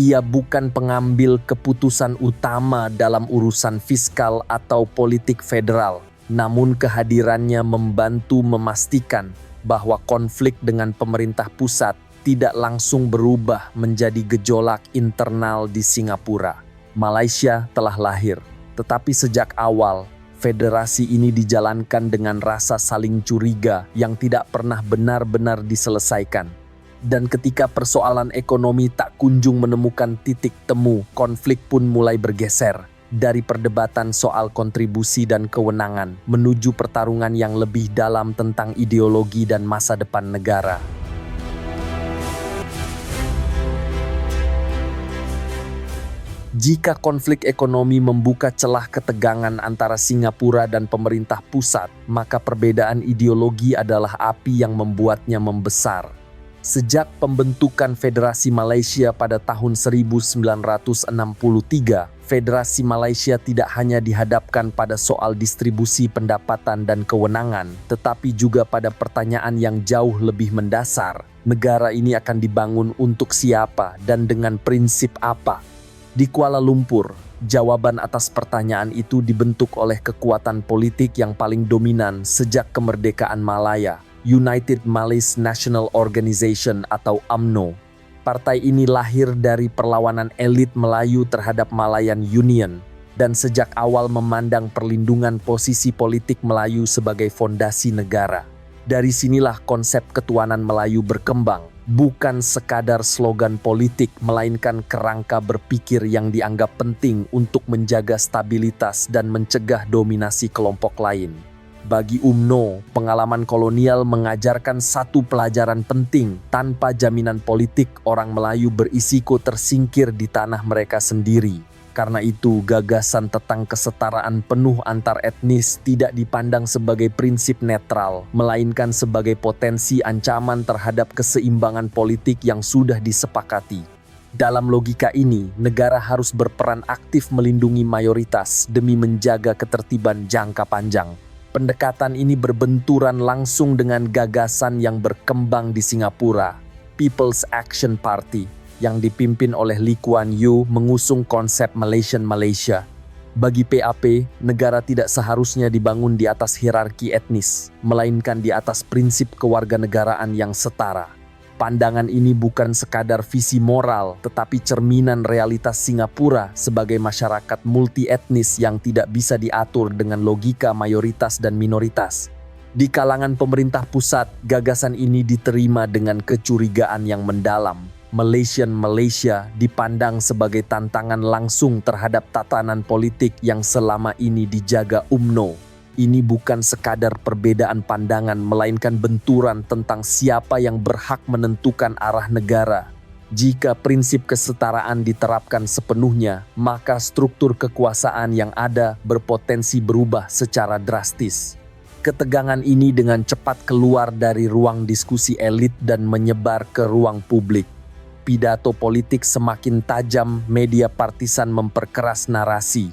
Ia bukan pengambil keputusan utama dalam urusan fiskal atau politik federal, namun kehadirannya membantu memastikan bahwa konflik dengan pemerintah pusat tidak langsung berubah menjadi gejolak internal di Singapura. Malaysia telah lahir, tetapi sejak awal, federasi ini dijalankan dengan rasa saling curiga yang tidak pernah benar-benar diselesaikan. Dan ketika persoalan ekonomi tak kunjung menemukan titik temu, konflik pun mulai bergeser dari perdebatan soal kontribusi dan kewenangan menuju pertarungan yang lebih dalam tentang ideologi dan masa depan negara. Jika konflik ekonomi membuka celah ketegangan antara Singapura dan pemerintah pusat, maka perbedaan ideologi adalah api yang membuatnya membesar. Sejak pembentukan Federasi Malaysia pada tahun 1963, Federasi Malaysia tidak hanya dihadapkan pada soal distribusi pendapatan dan kewenangan, tetapi juga pada pertanyaan yang jauh lebih mendasar. Negara ini akan dibangun untuk siapa dan dengan prinsip apa? Di Kuala Lumpur, jawaban atas pertanyaan itu dibentuk oleh kekuatan politik yang paling dominan sejak kemerdekaan Malaya, United Malays National Organization atau UMNO. Partai ini lahir dari perlawanan elit Melayu terhadap Malayan Union dan sejak awal memandang perlindungan posisi politik Melayu sebagai fondasi negara. Dari sinilah konsep ketuanan Melayu berkembang, bukan sekadar slogan politik melainkan kerangka berpikir yang dianggap penting untuk menjaga stabilitas dan mencegah dominasi kelompok lain. Bagi UMNO, pengalaman kolonial mengajarkan satu pelajaran penting: tanpa jaminan politik, orang Melayu berisiko tersingkir di tanah mereka sendiri. Karena itu, gagasan tentang kesetaraan penuh antar etnis tidak dipandang sebagai prinsip netral, melainkan sebagai potensi ancaman terhadap keseimbangan politik yang sudah disepakati. Dalam logika ini, negara harus berperan aktif melindungi mayoritas demi menjaga ketertiban jangka panjang. Pendekatan ini berbenturan langsung dengan gagasan yang berkembang di Singapura. People's Action Party yang dipimpin oleh Lee Kuan Yew mengusung konsep Malaysian Malaysia. Bagi PAP, negara tidak seharusnya dibangun di atas hierarki etnis, melainkan di atas prinsip kewarganegaraan yang setara. Pandangan ini bukan sekadar visi moral, tetapi cerminan realitas Singapura sebagai masyarakat multi-etnis yang tidak bisa diatur dengan logika mayoritas dan minoritas. Di kalangan pemerintah pusat, gagasan ini diterima dengan kecurigaan yang mendalam. Malaysian Malaysia dipandang sebagai tantangan langsung terhadap tatanan politik yang selama ini dijaga UMNO. Ini bukan sekadar perbedaan pandangan, melainkan benturan tentang siapa yang berhak menentukan arah negara. Jika prinsip kesetaraan diterapkan sepenuhnya, maka struktur kekuasaan yang ada berpotensi berubah secara drastis. Ketegangan ini dengan cepat keluar dari ruang diskusi elit dan menyebar ke ruang publik. Pidato politik semakin tajam, media partisan memperkeras narasi.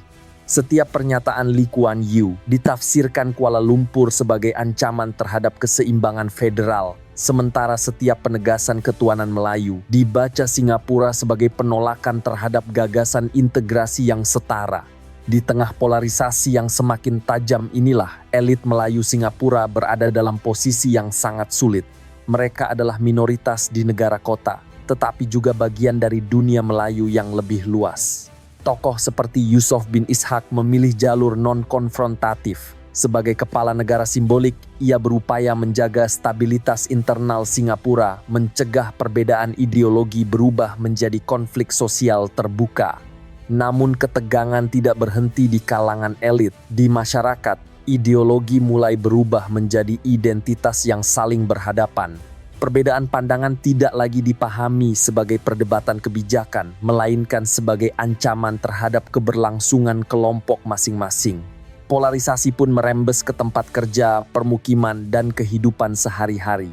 Setiap pernyataan Lee Kuan Yew ditafsirkan Kuala Lumpur sebagai ancaman terhadap keseimbangan federal, sementara setiap penegasan ketuanan Melayu dibaca Singapura sebagai penolakan terhadap gagasan integrasi yang setara. Di tengah polarisasi yang semakin tajam inilah, elit Melayu Singapura berada dalam posisi yang sangat sulit. Mereka adalah minoritas di negara kota, tetapi juga bagian dari dunia Melayu yang lebih luas. Tokoh seperti Yusof bin Ishak memilih jalur non-konfrontatif. Sebagai kepala negara simbolik, ia berupaya menjaga stabilitas internal Singapura, mencegah perbedaan ideologi berubah menjadi konflik sosial terbuka. Namun ketegangan tidak berhenti di kalangan elit. Di masyarakat, ideologi mulai berubah menjadi identitas yang saling berhadapan. Perbedaan pandangan tidak lagi dipahami sebagai perdebatan kebijakan, melainkan sebagai ancaman terhadap keberlangsungan kelompok masing-masing. Polarisasi pun merembes ke tempat kerja, permukiman, dan kehidupan sehari-hari.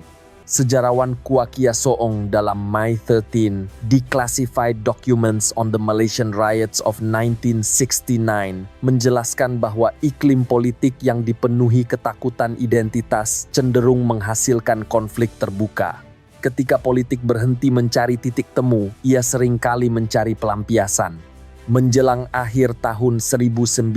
Sejarawan Kwok Soong dalam My 13 Declassified Documents on the Malaysian Riots of 1969 menjelaskan bahwa iklim politik yang dipenuhi ketakutan identitas cenderung menghasilkan konflik terbuka. Ketika politik berhenti mencari titik temu, ia seringkali mencari pelampiasan. Menjelang akhir tahun 1964,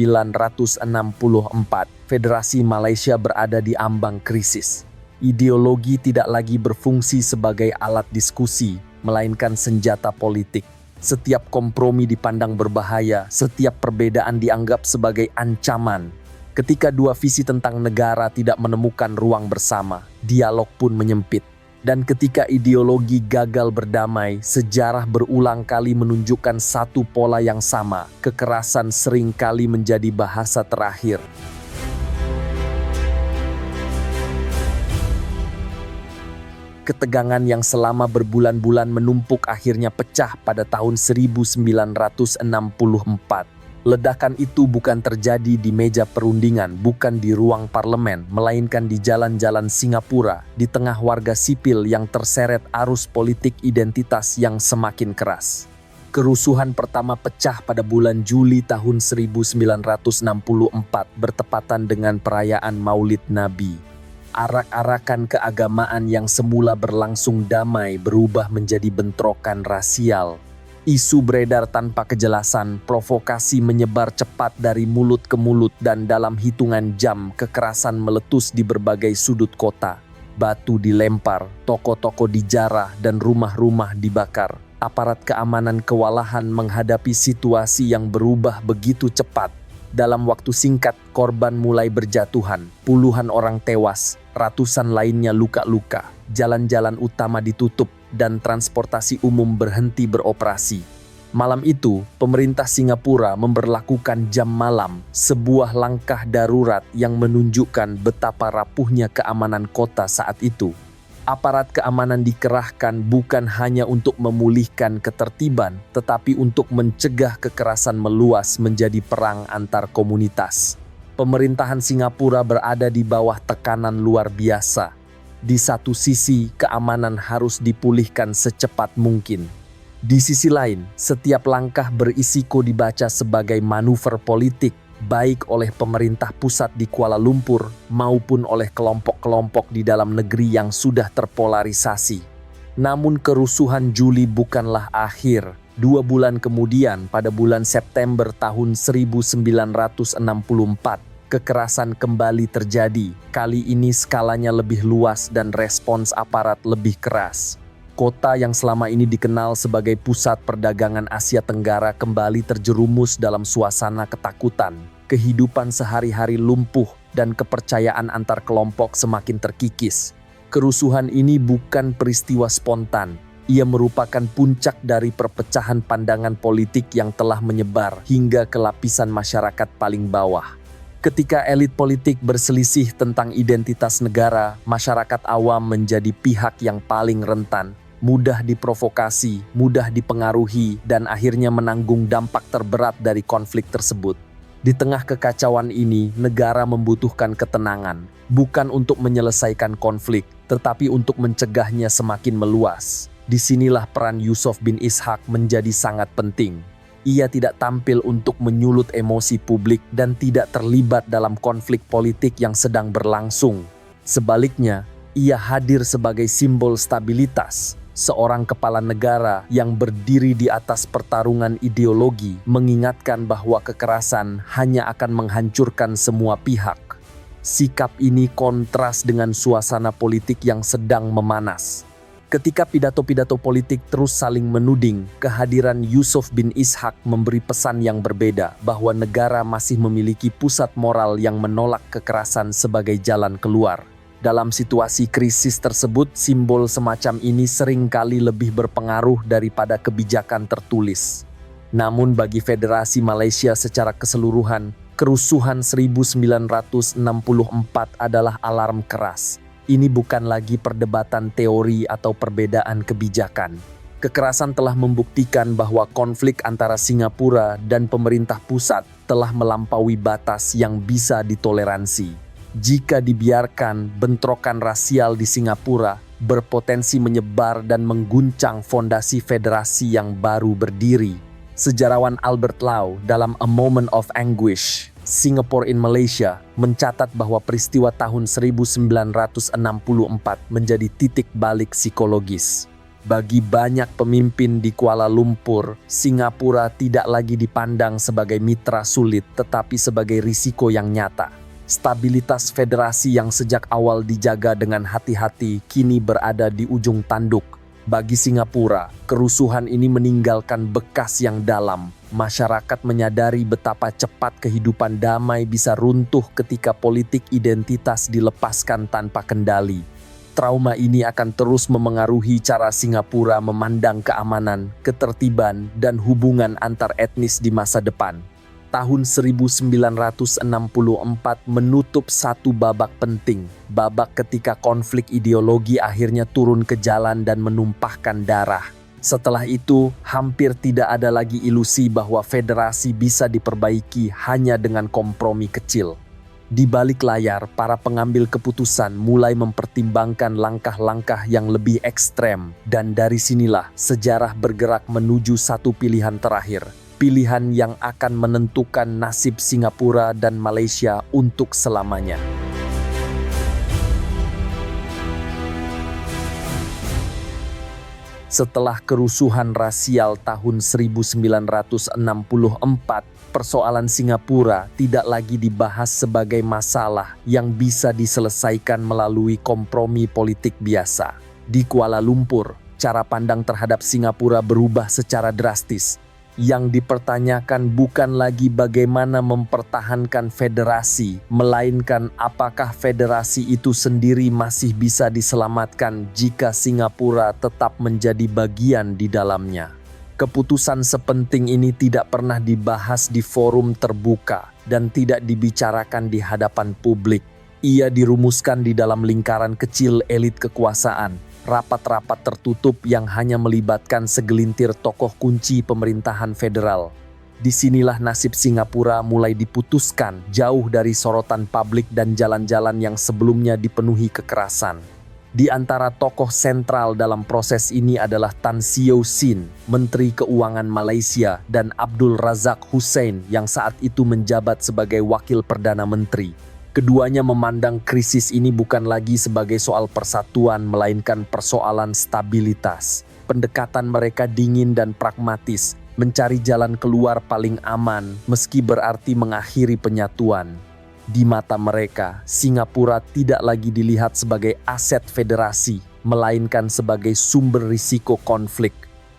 Federasi Malaysia berada di ambang krisis. Ideologi tidak lagi berfungsi sebagai alat diskusi, melainkan senjata politik. Setiap kompromi dipandang berbahaya, setiap perbedaan dianggap sebagai ancaman. Ketika dua visi tentang negara tidak menemukan ruang bersama, dialog pun menyempit. Dan ketika ideologi gagal berdamai, sejarah berulang kali menunjukkan satu pola yang sama. Kekerasan seringkali menjadi bahasa terakhir. Ketegangan yang selama berbulan-bulan menumpuk akhirnya pecah pada tahun 1964. Ledakan itu bukan terjadi di meja perundingan, bukan di ruang parlemen, melainkan di jalan-jalan Singapura, di tengah warga sipil yang terseret arus politik identitas yang semakin keras. Kerusuhan pertama pecah pada bulan Juli tahun 1964 bertepatan dengan perayaan Maulid Nabi. Arak-arakan keagamaan yang semula berlangsung damai berubah menjadi bentrokan rasial. Isu beredar tanpa kejelasan, provokasi menyebar cepat dari mulut ke mulut, dan dalam hitungan jam kekerasan meletus di berbagai sudut kota. Batu dilempar, toko-toko dijarah, dan rumah-rumah dibakar. Aparat keamanan kewalahan menghadapi situasi yang berubah begitu cepat. Dalam waktu singkat, korban mulai berjatuhan, puluhan orang tewas, ratusan lainnya luka-luka, jalan-jalan utama ditutup, dan transportasi umum berhenti beroperasi. Malam itu, pemerintah Singapura memberlakukan jam malam, sebuah langkah darurat yang menunjukkan betapa rapuhnya keamanan kota saat itu. Aparat keamanan dikerahkan bukan hanya untuk memulihkan ketertiban, tetapi untuk mencegah kekerasan meluas menjadi perang antar komunitas. Pemerintahan Singapura berada di bawah tekanan luar biasa. Di satu sisi, keamanan harus dipulihkan secepat mungkin. Di sisi lain, setiap langkah berisiko dibaca sebagai manuver politik, baik oleh pemerintah pusat di Kuala Lumpur maupun oleh kelompok-kelompok di dalam negeri yang sudah terpolarisasi. Namun kerusuhan Juli bukanlah akhir. 2 bulan kemudian, pada bulan September tahun 1964, kekerasan kembali terjadi. Kali ini skalanya lebih luas dan respons aparat lebih keras. Kota yang selama ini dikenal sebagai pusat perdagangan Asia Tenggara kembali terjerumus dalam suasana ketakutan. Kehidupan sehari-hari lumpuh dan kepercayaan antar kelompok semakin terkikis. Kerusuhan ini bukan peristiwa spontan. Ia merupakan puncak dari perpecahan pandangan politik yang telah menyebar hingga ke lapisan masyarakat paling bawah. Ketika elit politik berselisih tentang identitas negara, masyarakat awam menjadi pihak yang paling rentan. Mudah diprovokasi, mudah dipengaruhi, dan akhirnya menanggung dampak terberat dari konflik tersebut. Di tengah kekacauan ini, negara membutuhkan ketenangan, bukan untuk menyelesaikan konflik, tetapi untuk mencegahnya semakin meluas. Disinilah peran Yusof bin Ishak menjadi sangat penting. Ia tidak tampil untuk menyulut emosi publik dan tidak terlibat dalam konflik politik yang sedang berlangsung. Sebaliknya, ia hadir sebagai simbol stabilitas, seorang kepala negara yang berdiri di atas pertarungan ideologi, mengingatkan bahwa kekerasan hanya akan menghancurkan semua pihak. Sikap ini kontras dengan suasana politik yang sedang memanas. Ketika pidato-pidato politik terus saling menuding, kehadiran Yusuf bin Ishak memberi pesan yang berbeda bahwa negara masih memiliki pusat moral yang menolak kekerasan sebagai jalan keluar. Dalam situasi krisis tersebut, simbol semacam ini seringkali lebih berpengaruh daripada kebijakan tertulis. Namun bagi Federasi Malaysia secara keseluruhan, kerusuhan 1964 adalah alarm keras. Ini bukan lagi perdebatan teori atau perbedaan kebijakan. Kekerasan telah membuktikan bahwa konflik antara Singapura dan pemerintah pusat telah melampaui batas yang bisa ditoleransi. Jika dibiarkan, bentrokan rasial di Singapura berpotensi menyebar dan mengguncang fondasi federasi yang baru berdiri. Sejarawan Albert Lau dalam A Moment of Anguish, Singapore in Malaysia, mencatat bahwa peristiwa tahun 1964 menjadi titik balik psikologis. Bagi banyak pemimpin di Kuala Lumpur, Singapura tidak lagi dipandang sebagai mitra sulit tetapi sebagai risiko yang nyata. Stabilitas federasi yang sejak awal dijaga dengan hati-hati kini berada di ujung tanduk. Bagi Singapura, kerusuhan ini meninggalkan bekas yang dalam. Masyarakat menyadari betapa cepat kehidupan damai bisa runtuh ketika politik identitas dilepaskan tanpa kendali. Trauma ini akan terus memengaruhi cara Singapura memandang keamanan, ketertiban, dan hubungan antar etnis di masa depan. Tahun 1964 menutup satu babak penting, babak ketika konflik ideologi akhirnya turun ke jalan dan menumpahkan darah. Setelah itu, hampir tidak ada lagi ilusi bahwa federasi bisa diperbaiki hanya dengan kompromi kecil. Di balik layar, para pengambil keputusan mulai mempertimbangkan langkah-langkah yang lebih ekstrem, dan dari sinilah sejarah bergerak menuju satu pilihan terakhir. Pilihan yang akan menentukan nasib Singapura dan Malaysia untuk selamanya. Setelah kerusuhan rasial tahun 1964, persoalan Singapura tidak lagi dibahas sebagai masalah yang bisa diselesaikan melalui kompromi politik biasa. Di Kuala Lumpur, cara pandang terhadap Singapura berubah secara drastis. Yang dipertanyakan bukan lagi bagaimana mempertahankan federasi, melainkan apakah federasi itu sendiri masih bisa diselamatkan jika Singapura tetap menjadi bagian di dalamnya. Keputusan sepenting ini tidak pernah dibahas di forum terbuka dan tidak dibicarakan di hadapan publik. Ia dirumuskan di dalam lingkaran kecil elit kekuasaan. Rapat-rapat tertutup yang hanya melibatkan segelintir tokoh kunci pemerintahan federal. Disinilah nasib Singapura mulai diputuskan jauh dari sorotan publik dan jalan-jalan yang sebelumnya dipenuhi kekerasan. Di antara tokoh sentral dalam proses ini adalah Tan Siew Sin, Menteri Keuangan Malaysia, dan Abdul Razak Hussein yang saat itu menjabat sebagai Wakil Perdana Menteri. Keduanya memandang krisis ini bukan lagi sebagai soal persatuan, melainkan persoalan stabilitas. Pendekatan mereka dingin dan pragmatis, mencari jalan keluar paling aman meski berarti mengakhiri penyatuan. Di mata mereka, Singapura tidak lagi dilihat sebagai aset federasi, melainkan sebagai sumber risiko konflik.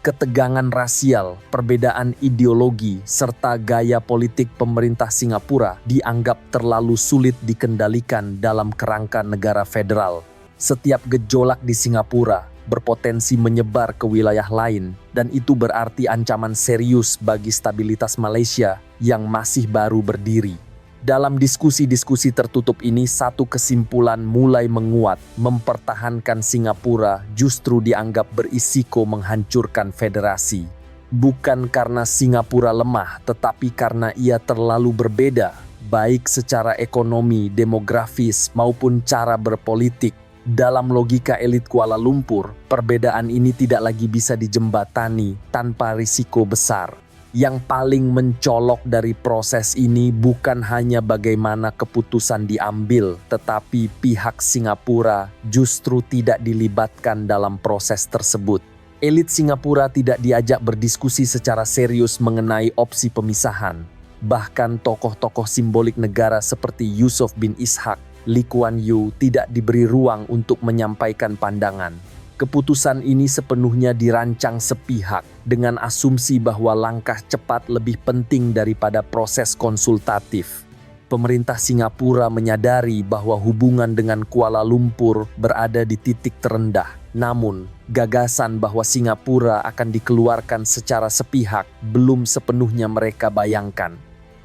Ketegangan rasial, perbedaan ideologi, serta gaya politik pemerintah Singapura dianggap terlalu sulit dikendalikan dalam kerangka negara federal. Setiap gejolak di Singapura berpotensi menyebar ke wilayah lain, dan itu berarti ancaman serius bagi stabilitas Malaysia yang masih baru berdiri. Dalam diskusi-diskusi tertutup ini, satu kesimpulan mulai menguat, mempertahankan Singapura justru dianggap berisiko menghancurkan federasi. Bukan karena Singapura lemah, tetapi karena ia terlalu berbeda, baik secara ekonomi, demografis, maupun cara berpolitik. Dalam logika elit Kuala Lumpur, perbedaan ini tidak lagi bisa dijembatani tanpa risiko besar. Yang paling mencolok dari proses ini bukan hanya bagaimana keputusan diambil, tetapi pihak Singapura justru tidak dilibatkan dalam proses tersebut. Elit Singapura tidak diajak berdiskusi secara serius mengenai opsi pemisahan. Bahkan tokoh-tokoh simbolik negara seperti Yusof bin Ishak, Lee Kuan Yew tidak diberi ruang untuk menyampaikan pandangan. Keputusan ini sepenuhnya dirancang sepihak dengan asumsi bahwa langkah cepat lebih penting daripada proses konsultatif. Pemerintah Singapura menyadari bahwa hubungan dengan Kuala Lumpur berada di titik terendah. Namun, gagasan bahwa Singapura akan dikeluarkan secara sepihak belum sepenuhnya mereka bayangkan.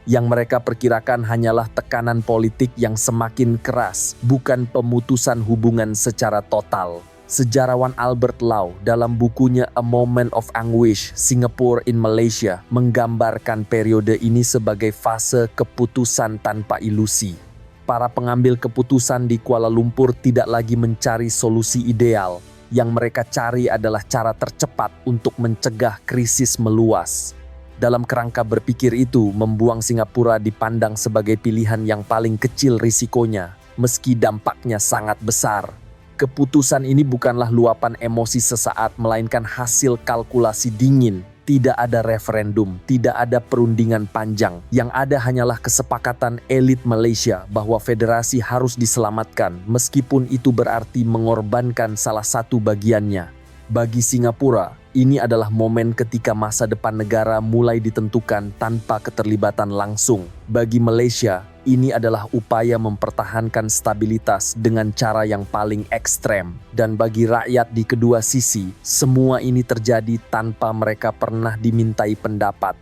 Yang mereka perkirakan hanyalah tekanan politik yang semakin keras, bukan pemutusan hubungan secara total. Sejarawan Albert Lau dalam bukunya A Moment of Anguish, Singapore in Malaysia menggambarkan periode ini sebagai fase keputusan tanpa ilusi. Para pengambil keputusan di Kuala Lumpur tidak lagi mencari solusi ideal. Yang mereka cari adalah cara tercepat untuk mencegah krisis meluas. Dalam kerangka berpikir itu, membuang Singapura dipandang sebagai pilihan yang paling kecil risikonya, meski dampaknya sangat besar. Keputusan ini bukanlah luapan emosi sesaat, melainkan hasil kalkulasi dingin. Tidak ada referendum, tidak ada perundingan panjang. Yang ada hanyalah kesepakatan elit Malaysia bahwa federasi harus diselamatkan, meskipun itu berarti mengorbankan salah satu bagiannya. Bagi Singapura, ini adalah momen ketika masa depan negara mulai ditentukan tanpa keterlibatan langsung. Bagi Malaysia, ini adalah upaya mempertahankan stabilitas dengan cara yang paling ekstrem. Dan bagi rakyat di kedua sisi, semua ini terjadi tanpa mereka pernah dimintai pendapat.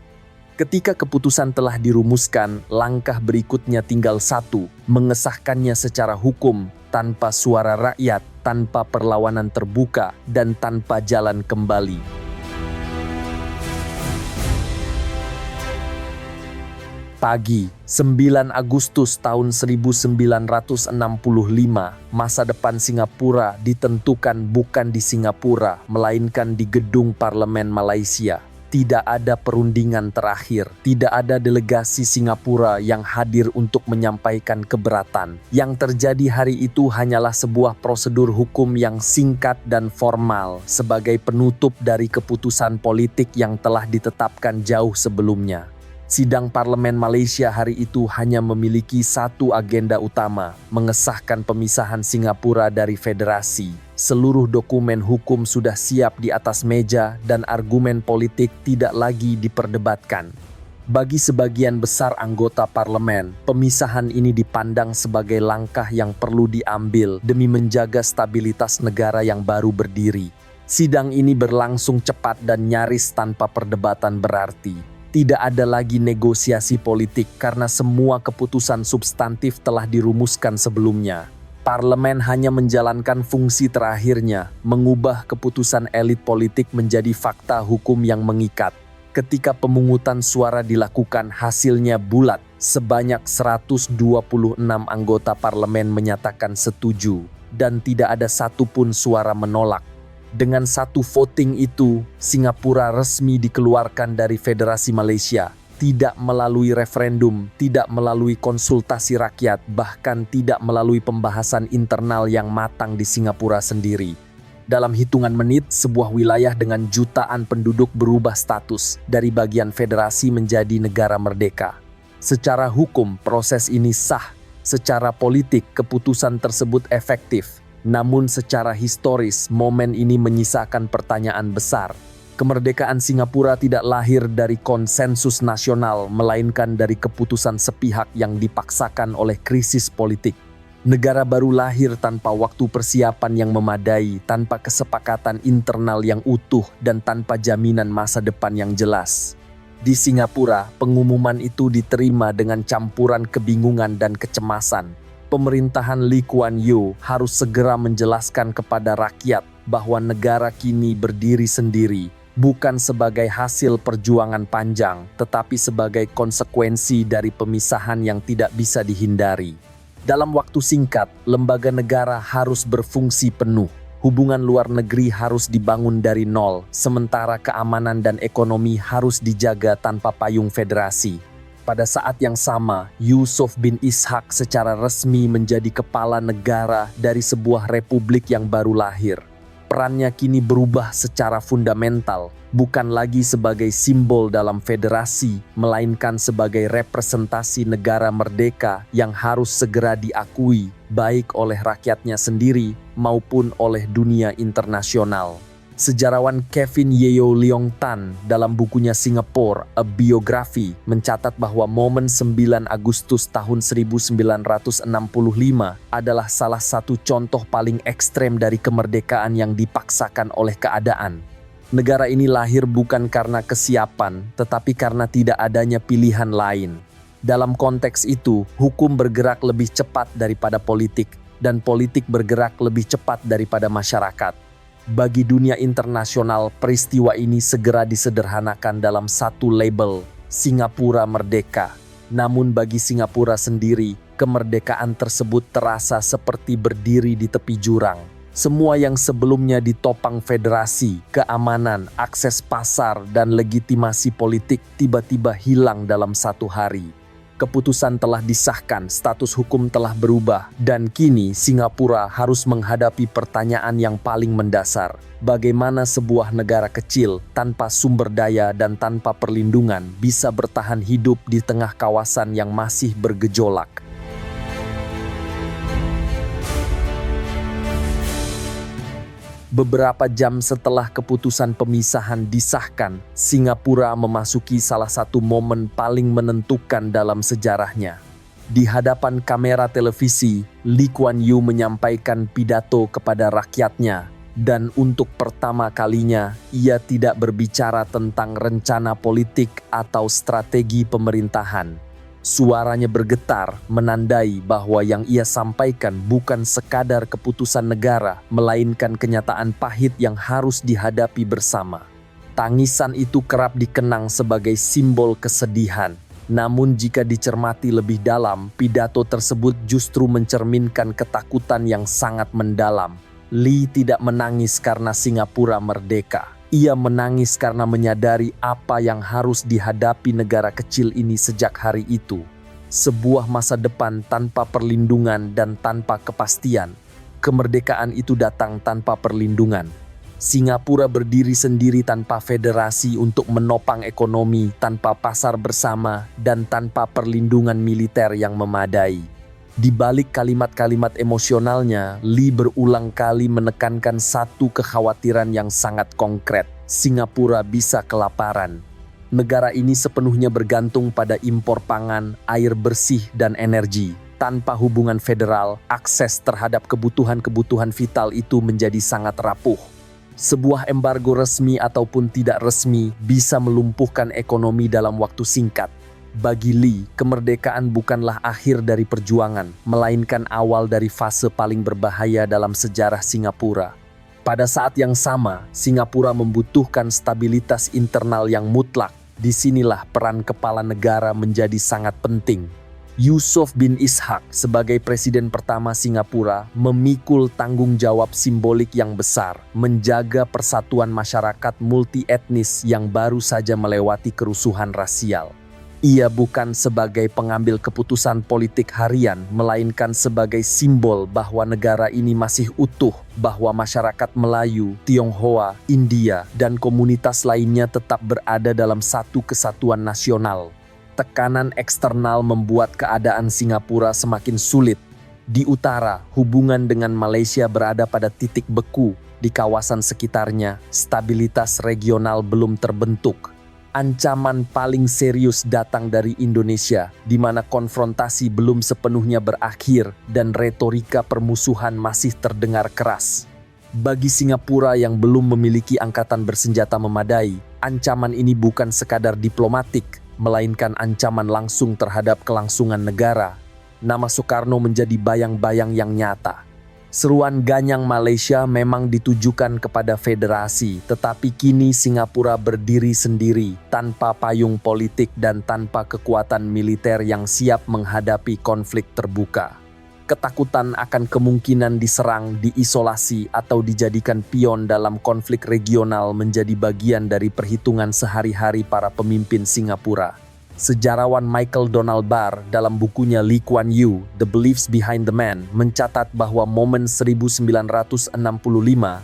Ketika keputusan telah dirumuskan, langkah berikutnya tinggal satu, mengesahkannya secara hukum, tanpa suara rakyat, tanpa perlawanan terbuka, dan tanpa jalan kembali. Pagi, 9 Agustus tahun 1965, masa depan Singapura ditentukan bukan di Singapura, melainkan di gedung Parlemen Malaysia. Tidak ada perundingan terakhir, tidak ada delegasi Singapura yang hadir untuk menyampaikan keberatan. Yang terjadi hari itu hanyalah sebuah prosedur hukum yang singkat dan formal sebagai penutup dari keputusan politik yang telah ditetapkan jauh sebelumnya. Sidang Parlemen Malaysia hari itu hanya memiliki satu agenda utama, mengesahkan pemisahan Singapura dari federasi. Seluruh dokumen hukum sudah siap di atas meja dan argumen politik tidak lagi diperdebatkan. Bagi sebagian besar anggota parlemen, pemisahan ini dipandang sebagai langkah yang perlu diambil demi menjaga stabilitas negara yang baru berdiri. Sidang ini berlangsung cepat dan nyaris tanpa perdebatan berarti. Tidak ada lagi negosiasi politik karena semua keputusan substantif telah dirumuskan sebelumnya. Parlemen hanya menjalankan fungsi terakhirnya, mengubah keputusan elit politik menjadi fakta hukum yang mengikat. Ketika pemungutan suara dilakukan, hasilnya bulat. Sebanyak 126 anggota parlemen menyatakan setuju, dan tidak ada satupun suara menolak. Dengan satu voting itu, Singapura resmi dikeluarkan dari Federasi Malaysia. Tidak melalui referendum, tidak melalui konsultasi rakyat, bahkan tidak melalui pembahasan internal yang matang di Singapura sendiri. Dalam hitungan menit, sebuah wilayah dengan jutaan penduduk berubah status dari bagian federasi menjadi negara merdeka. Secara hukum, proses ini sah. Secara politik, keputusan tersebut efektif. Namun secara historis, momen ini menyisakan pertanyaan besar. Kemerdekaan Singapura tidak lahir dari konsensus nasional, melainkan dari keputusan sepihak yang dipaksakan oleh krisis politik. Negara baru lahir tanpa waktu persiapan yang memadai, tanpa kesepakatan internal yang utuh, dan tanpa jaminan masa depan yang jelas. Di Singapura, pengumuman itu diterima dengan campuran kebingungan dan kecemasan. Pemerintahan Lee Kuan Yew harus segera menjelaskan kepada rakyat bahwa negara kini berdiri sendiri, bukan sebagai hasil perjuangan panjang, tetapi sebagai konsekuensi dari pemisahan yang tidak bisa dihindari. Dalam waktu singkat, lembaga negara harus berfungsi penuh. hubungan luar negeri harus dibangun dari nol, sementara keamanan dan ekonomi harus dijaga tanpa payung federasi. Pada saat yang sama, Yusuf bin Ishak secara resmi menjadi kepala negara dari sebuah republik yang baru lahir. Perannya kini berubah secara fundamental, bukan lagi sebagai simbol dalam federasi, melainkan sebagai representasi negara merdeka yang harus segera diakui, baik oleh rakyatnya sendiri maupun oleh dunia internasional. Sejarawan Kevin Yeo Leong Tan dalam bukunya Singapore, A Biography, mencatat bahwa momen 9 Agustus tahun 1945 adalah salah satu contoh paling ekstrem dari kemerdekaan yang dipaksakan oleh keadaan. Negara ini lahir bukan karena kesiapan, tetapi karena tidak adanya pilihan lain. Dalam konteks itu, hukum bergerak lebih cepat daripada politik, dan politik bergerak lebih cepat daripada masyarakat. Bagi dunia internasional, peristiwa ini segera disederhanakan dalam satu label, Singapura Merdeka. Namun bagi Singapura sendiri, kemerdekaan tersebut terasa seperti berdiri di tepi jurang. Semua yang sebelumnya ditopang federasi, keamanan, akses pasar, dan legitimasi politik tiba-tiba hilang dalam satu hari. Keputusan telah disahkan, status hukum telah berubah, dan kini Singapura harus menghadapi pertanyaan yang paling mendasar. Bagaimana sebuah negara kecil, tanpa sumber daya dan tanpa perlindungan, bisa bertahan hidup di tengah kawasan yang masih bergejolak? Beberapa jam setelah keputusan pemisahan disahkan, Singapura memasuki salah satu momen paling menentukan dalam sejarahnya. Di hadapan kamera televisi, Lee Kuan Yew menyampaikan pidato kepada rakyatnya, dan untuk pertama kalinya ia tidak berbicara tentang rencana politik atau strategi pemerintahan. Suaranya bergetar, menandai bahwa yang ia sampaikan bukan sekadar keputusan negara, melainkan kenyataan pahit yang harus dihadapi bersama. Tangisan itu kerap dikenang sebagai simbol kesedihan. Namun jika dicermati lebih dalam, pidato tersebut justru mencerminkan ketakutan yang sangat mendalam. Lee tidak menangis karena Singapura merdeka. Ia menangis karena menyadari apa yang harus dihadapi negara kecil ini sejak hari itu. Sebuah masa depan tanpa perlindungan dan tanpa kepastian. Kemerdekaan itu datang tanpa perlindungan. Singapura berdiri sendiri tanpa federasi untuk menopang ekonomi, tanpa pasar bersama, dan tanpa perlindungan militer yang memadai. Di balik kalimat-kalimat emosionalnya, Lee berulang kali menekankan satu kekhawatiran yang sangat konkret. Singapura bisa kelaparan. Negara ini sepenuhnya bergantung pada impor pangan, air bersih, dan energi. Tanpa hubungan federal, akses terhadap kebutuhan-kebutuhan vital itu menjadi sangat rapuh. Sebuah embargo resmi ataupun tidak resmi bisa melumpuhkan ekonomi dalam waktu singkat. Bagi Lee, kemerdekaan bukanlah akhir dari perjuangan, melainkan awal dari fase paling berbahaya dalam sejarah Singapura. Pada saat yang sama, Singapura membutuhkan stabilitas internal yang mutlak. Disinilah peran kepala negara menjadi sangat penting. Yusuf bin Ishak sebagai presiden pertama Singapura memikul tanggung jawab simbolik yang besar, menjaga persatuan masyarakat multi-etnis yang baru saja melewati kerusuhan rasial. Ia bukan sebagai pengambil keputusan politik harian, melainkan sebagai simbol bahwa negara ini masih utuh, bahwa masyarakat Melayu, Tionghoa, India, dan komunitas lainnya tetap berada dalam satu kesatuan nasional. Tekanan eksternal membuat keadaan Singapura semakin sulit. Di utara, hubungan dengan Malaysia berada pada titik beku. Di kawasan sekitarnya, stabilitas regional belum terbentuk. Ancaman paling serius datang dari Indonesia, di mana konfrontasi belum sepenuhnya berakhir dan retorika permusuhan masih terdengar keras. Bagi Singapura yang belum memiliki angkatan bersenjata memadai, ancaman ini bukan sekadar diplomatik, melainkan ancaman langsung terhadap kelangsungan negara. Nama Soekarno menjadi bayang-bayang yang nyata. Seruan ganyang Malaysia memang ditujukan kepada federasi, tetapi kini Singapura berdiri sendiri, tanpa payung politik dan tanpa kekuatan militer yang siap menghadapi konflik terbuka. Ketakutan akan kemungkinan diserang, diisolasi, atau dijadikan pion dalam konflik regional menjadi bagian dari perhitungan sehari-hari para pemimpin Singapura. Sejarawan Michael Donald Barr dalam bukunya Lee Kuan Yew, The Beliefs Behind the Man, mencatat bahwa momen 1965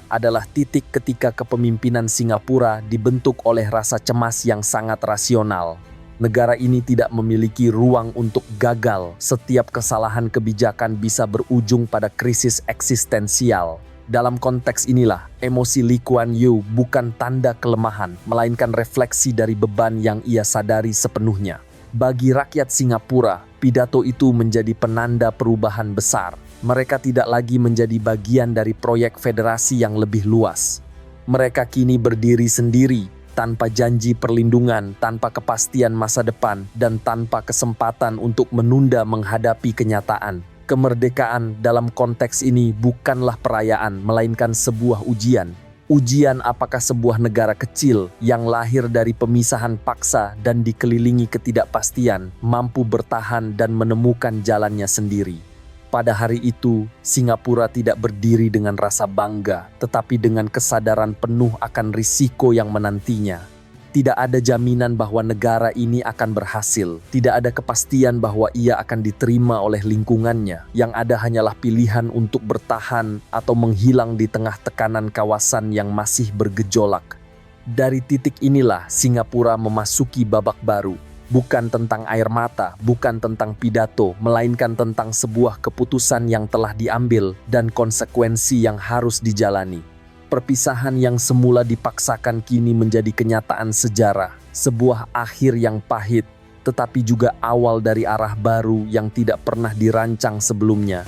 adalah titik ketika kepemimpinan Singapura dibentuk oleh rasa cemas yang sangat rasional. Negara ini tidak memiliki ruang untuk gagal. Setiap kesalahan kebijakan bisa berujung pada krisis eksistensial. Dalam konteks inilah, emosi Lee Kuan Yew bukan tanda kelemahan, melainkan refleksi dari beban yang ia sadari sepenuhnya. Bagi rakyat Singapura, pidato itu menjadi penanda perubahan besar. Mereka tidak lagi menjadi bagian dari proyek federasi yang lebih luas. Mereka kini berdiri sendiri, tanpa janji perlindungan, tanpa kepastian masa depan, dan tanpa kesempatan untuk menunda menghadapi kenyataan. Kemerdekaan dalam konteks ini bukanlah perayaan, melainkan sebuah ujian. Ujian apakah sebuah negara kecil yang lahir dari pemisahan paksa dan dikelilingi ketidakpastian mampu bertahan dan menemukan jalannya sendiri. Pada hari itu, Singapura tidak berdiri dengan rasa bangga, tetapi dengan kesadaran penuh akan risiko yang menantinya. Tidak ada jaminan bahwa negara ini akan berhasil. Tidak ada kepastian bahwa ia akan diterima oleh lingkungannya. Yang ada hanyalah pilihan untuk bertahan atau menghilang di tengah tekanan kawasan yang masih bergejolak. Dari titik inilah Singapura memasuki babak baru. Bukan tentang air mata, bukan tentang pidato, melainkan tentang sebuah keputusan yang telah diambil dan konsekuensi yang harus dijalani. Perpisahan yang semula dipaksakan kini menjadi kenyataan sejarah, sebuah akhir yang pahit, tetapi juga awal dari arah baru yang tidak pernah dirancang sebelumnya.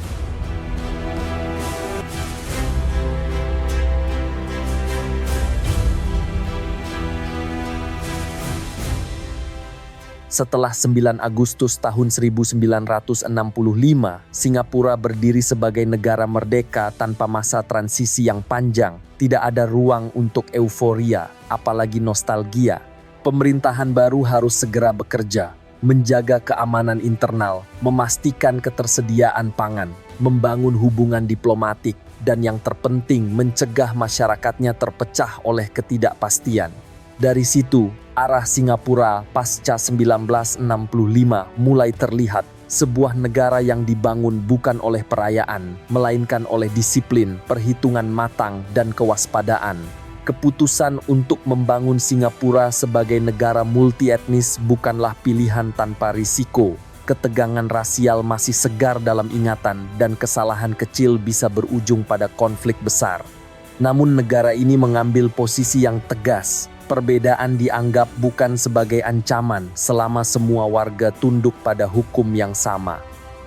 Setelah 9 Agustus tahun 1945, Singapura berdiri sebagai negara merdeka tanpa masa transisi yang panjang. Tidak ada ruang untuk euforia, apalagi nostalgia. Pemerintahan baru harus segera bekerja, menjaga keamanan internal, memastikan ketersediaan pangan, membangun hubungan diplomatik, dan yang terpenting mencegah masyarakatnya terpecah oleh ketidakpastian. Dari situ, arah Singapura pasca 1965 mulai terlihat, sebuah negara yang dibangun bukan oleh perayaan, melainkan oleh disiplin, perhitungan matang, dan kewaspadaan. Keputusan untuk membangun Singapura sebagai negara multietnis bukanlah pilihan tanpa risiko. Ketegangan rasial masih segar dalam ingatan dan kesalahan kecil bisa berujung pada konflik besar. Namun negara ini mengambil posisi yang tegas. Perbedaan dianggap bukan sebagai ancaman selama semua warga tunduk pada hukum yang sama.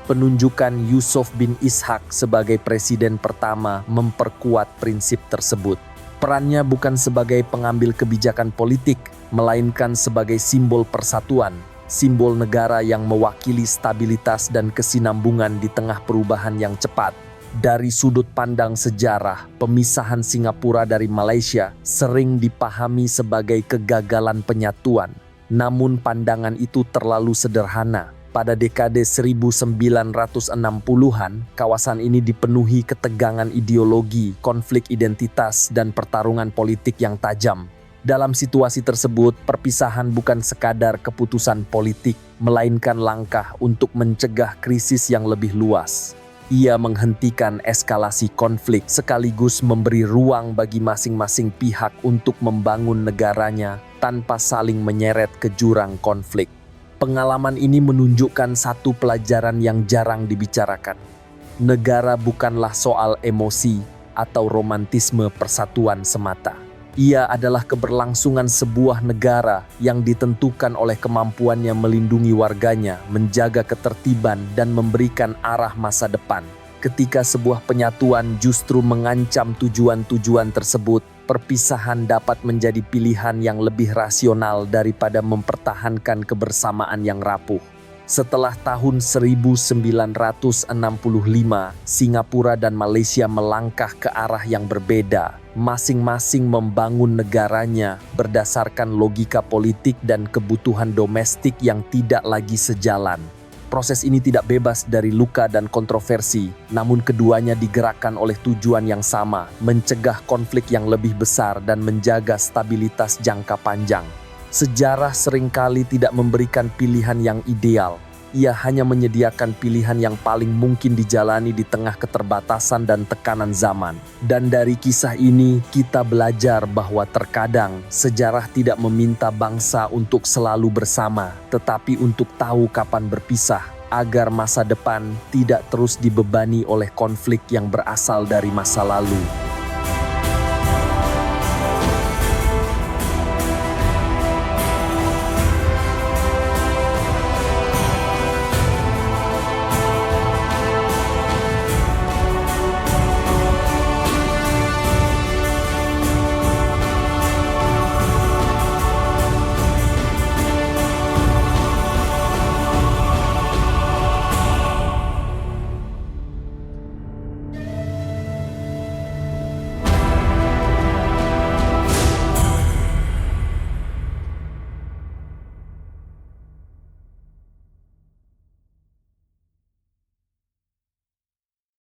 Penunjukan Yusof bin Ishak sebagai presiden pertama memperkuat prinsip tersebut. Perannya bukan sebagai pengambil kebijakan politik, melainkan sebagai simbol persatuan, simbol negara yang mewakili stabilitas dan kesinambungan di tengah perubahan yang cepat. Dari sudut pandang sejarah, pemisahan Singapura dari Malaysia sering dipahami sebagai kegagalan penyatuan. Namun pandangan itu terlalu sederhana. Pada dekade 1960-an, kawasan ini dipenuhi ketegangan ideologi, konflik identitas, dan pertarungan politik yang tajam. Dalam situasi tersebut, perpisahan bukan sekadar keputusan politik, melainkan langkah untuk mencegah krisis yang lebih luas. Ia menghentikan eskalasi konflik sekaligus memberi ruang bagi masing-masing pihak untuk membangun negaranya tanpa saling menyeret ke jurang konflik. Pengalaman ini menunjukkan satu pelajaran yang jarang dibicarakan. Negara bukanlah soal emosi atau romantisme persatuan semata. Ia adalah keberlangsungan sebuah negara yang ditentukan oleh kemampuannya melindungi warganya, menjaga ketertiban, dan memberikan arah masa depan. Ketika sebuah penyatuan justru mengancam tujuan-tujuan tersebut, perpisahan dapat menjadi pilihan yang lebih rasional daripada mempertahankan kebersamaan yang rapuh. Setelah tahun 1965, Singapura dan Malaysia melangkah ke arah yang berbeda. Masing-masing membangun negaranya berdasarkan logika politik dan kebutuhan domestik yang tidak lagi sejalan. Proses ini tidak bebas dari luka dan kontroversi, namun keduanya digerakkan oleh tujuan yang sama, mencegah konflik yang lebih besar dan menjaga stabilitas jangka panjang. Sejarah seringkali tidak memberikan pilihan yang ideal. Ia hanya menyediakan pilihan yang paling mungkin dijalani di tengah keterbatasan dan tekanan zaman. Dan dari kisah ini, kita belajar bahwa terkadang sejarah tidak meminta bangsa untuk selalu bersama, tetapi untuk tahu kapan berpisah, agar masa depan tidak terus dibebani oleh konflik yang berasal dari masa lalu.